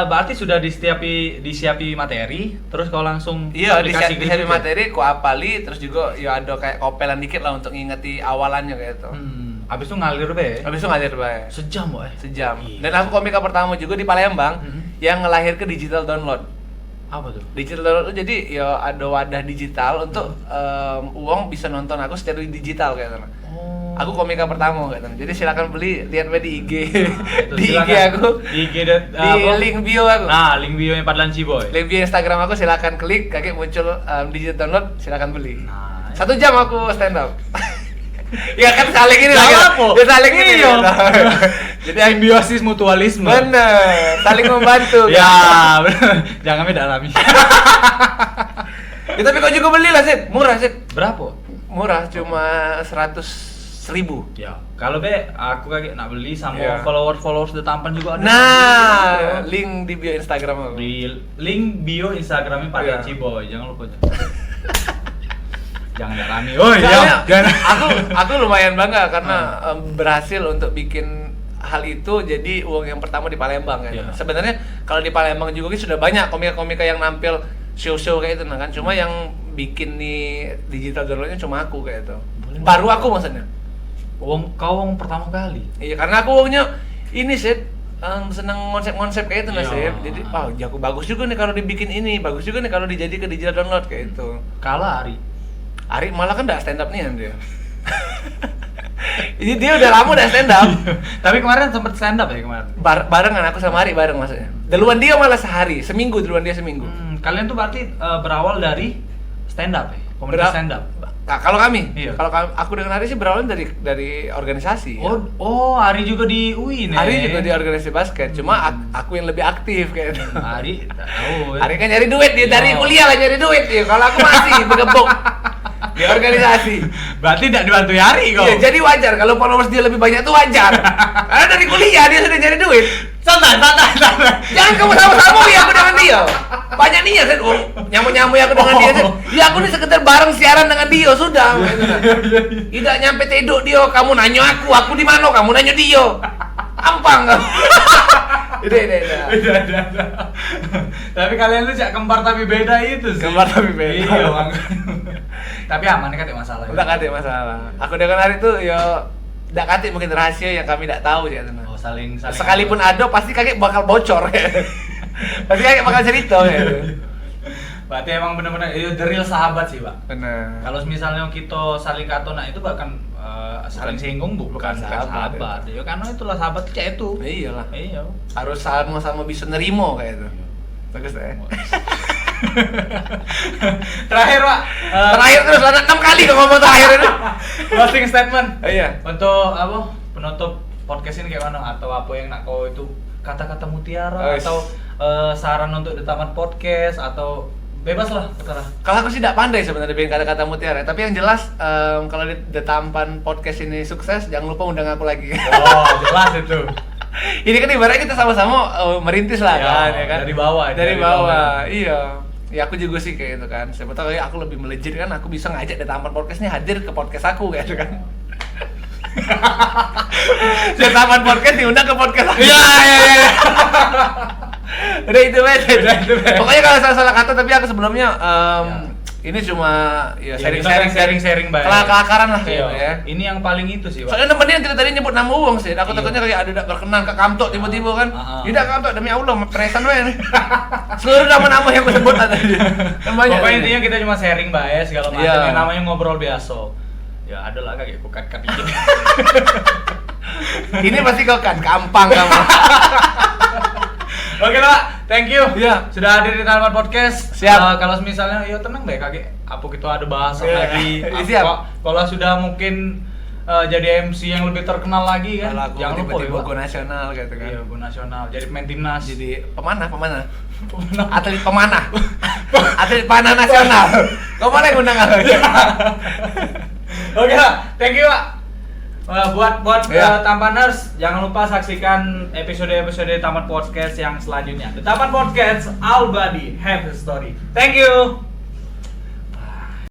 berarti sudah disiapi materi, terus kau langsung Iya, aplikasi disiapin gitu? materi, ku apali, terus juga ya ada kayak kopelan dikit lah untuk ngingeti awalannya kayak gitu. Habis itu ngalir be. Habis itu ngajar bae. Sejam, Boy. Sejam. Iya. Dan aku komika pertama juga di Palembang Mhm. yang ngelahir ke digital download. Apa tuh? Digital download itu jadi ya ada wadah digital untuk uang bisa nonton aku secara digital kayak gitu. Oh. Aku komika pertama kayak gitu. Jadi silakan beli, lihat di IG. Itu, Di IG silakan. aku. Di IG dan Di link bio aku. Nah, link bio yang Padlan Ciboy. Link bio Instagram aku silakan klik, kakek muncul digital download, silakan beli. Nah, 1 jam aku stand up. Ya kan saling ini Jangan lah. apa? Ya saling ini. Iya. Jadi yang simbiosis mutualisme. bener, saling membantu. Ya, bener. Jangan beda alami. Ya, tapi kau juga beli lah sih, murah sih. Berapa? Murah cuma 100.000. Ya, kalau be aku kayak nak beli sama Iya. followers udah tampan juga ada. Nah, link di bio Instagram aku. Di link bio Instagramnya Padlan Iya. Ciboy, jangan lupa. Jangan alami. Oh Soalnya iya, jangan. aku lumayan bangga karena berhasil untuk bikin hal itu jadi uang yang pertama di Palembang kan. Iya. Sebenarnya kalau di Palembang juga sudah banyak komika-komika yang nampil show-show kayak itu nah kan. Cuma yang bikin nih digital downloadnya cuma aku kayak itu. Boleh. Baru aku maksudnya. Kau pertama kali. Iya, karena aku uangnya ini sih seneng konsep-konsep kayak itu nah Iya. sih. Jadi jago bagus juga nih kalau dibikin ini, bagus juga nih kalau dijadi ke digital download kayak itu. Kalah Ari. Ari malah kan udah stand up nih dia. Ini dia udah lama udah stand up. Tapi kemarin sempat stand up ya kemarin. Barengan aku sama Ari bareng maksudnya. Duluan dia malah sehari, seminggu duluan dia seminggu. Kalian tuh berarti berawal dari stand up ya? Komunitas Bera- stand up. Nah, kalau kami, Iya. kalau aku dengan Ari sih berawal dari organisasi. ya. Oh, Ari juga di UI nih. Ari juga di organisasi basket, cuma aku yang lebih aktif kayak gitu. Ari tahu. Ari kan nyari duit dia dari Iya. kuliah lah nyari duit dia. Kalau aku masih bergembok di organisasi. Berarti tidak dibantu Ari kok. Iya, jadi wajar kalau followers dia lebih banyak tuh wajar. Karena dari kuliah dia sudah nyari duit. santai. Jangan kamu sama-sama ya aku dengan dia. Banyak nih ya, Sen. Nyamu-nyamu ya aku dengan dia, Sen. Ya aku nih sekedar bareng siaran dengan dia, sudah. Tidak nyampe tidur dia, kamu nanya aku di mana, kamu nanya dia. Ampang kamu. Beda. Tapi kalian tuh cak kembar tapi beda itu sih. Kembar tapi beda. Iya, Bang. Tapi aman kan tidak masalah. Enggak ada masalah. Aku dengan hari itu ya enggak kate mungkin rahasia yang kami tidak tahu sih teman. Oh, saling. Sekalipun ada pasti kakek bakal bocor ya. Pasti kakek bakal cerita ya. Berarti emang benar-benar itu the real sahabat sih, Pak. Benar. Kalau misalnya kita saling kato, nah itu bahkan saling singgung bukan sahabat. Ya karena itulah sahabat kayak itu. Iyalah. Iya. Harus sama-sama bisa nerimo kayak itu. Bagus deh. Terakhir, Pak. Terakhir terus ada 6 kali kok ngomong terakhir ini. Closing statement. Iya. Untuk apa? Penutup podcast ini kayak mana? Atau apa yang nak kau itu kata-kata mutiara atau saran untuk di taman podcast atau bebas lah, terserah. Kalau aku sih tidak pandai sebenarnya bikin kata-kata mutiara, tapi yang jelas kalau di The Tampan Podcast ini sukses, jangan lupa undang aku lagi. Oh, jelas itu. Ini kan ibaratnya kita sama-sama merintis lah ya kan? Dari bawah. Dari bawah. Iya. Ya aku juga sih kayak gitu kan. Siapa tahu aku lebih melejit kan, aku bisa ngajak The Tampan Podcast ini hadir ke podcast aku kayak gitu kan. The Tampan Podcast diundang ke podcast aku. Iya. Udah itu bet. Pokoknya kalau salah kata, tapi aku sebelumnya ini cuma ya sharing baik. Kelakaran lah Iya. ya. Ini yang paling itu sih, Pak. Soalnya nemenin kita tadi nyebut nama uang sih. Aku Iya. takutnya kayak ada tidak berkenan ke Kamtok tiba-tiba kan. Tidak Kamtok demi Allah presan wae nih. Seluruh nama-nama yang aku sebut tadi. Pokoknya intinya kita cuma sharing baik segala macam. Iya. Yang namanya ngobrol biasa. Ya ada lah kayak bukan dikit. Ini pasti kau kan gampang kamu. Oke Pak, thank you. Iya. Sudah hadir di Talman Podcast. Siap. Kalau misalnya, ya tenang deh kakek. Apa kita ada bahasa Iya. lagi? Siap. Kalau sudah mungkin jadi MC yang lebih terkenal lagi kan? Kalau aku Jangan lupa tiba-tiba ya, go Pak. nasional gitu kan. Iya, go nasional. Jadi pemain timnas. Jadi pemanah. Atlet pemanah. Atlet panah nasional. Kau mana yang undang aku? Oke Pak, thank you Pak. Buat Iya. Tampaners, jangan lupa saksikan episode-episode Taman Podcast yang selanjutnya. The Taman Podcast, all body have a story. Thank you.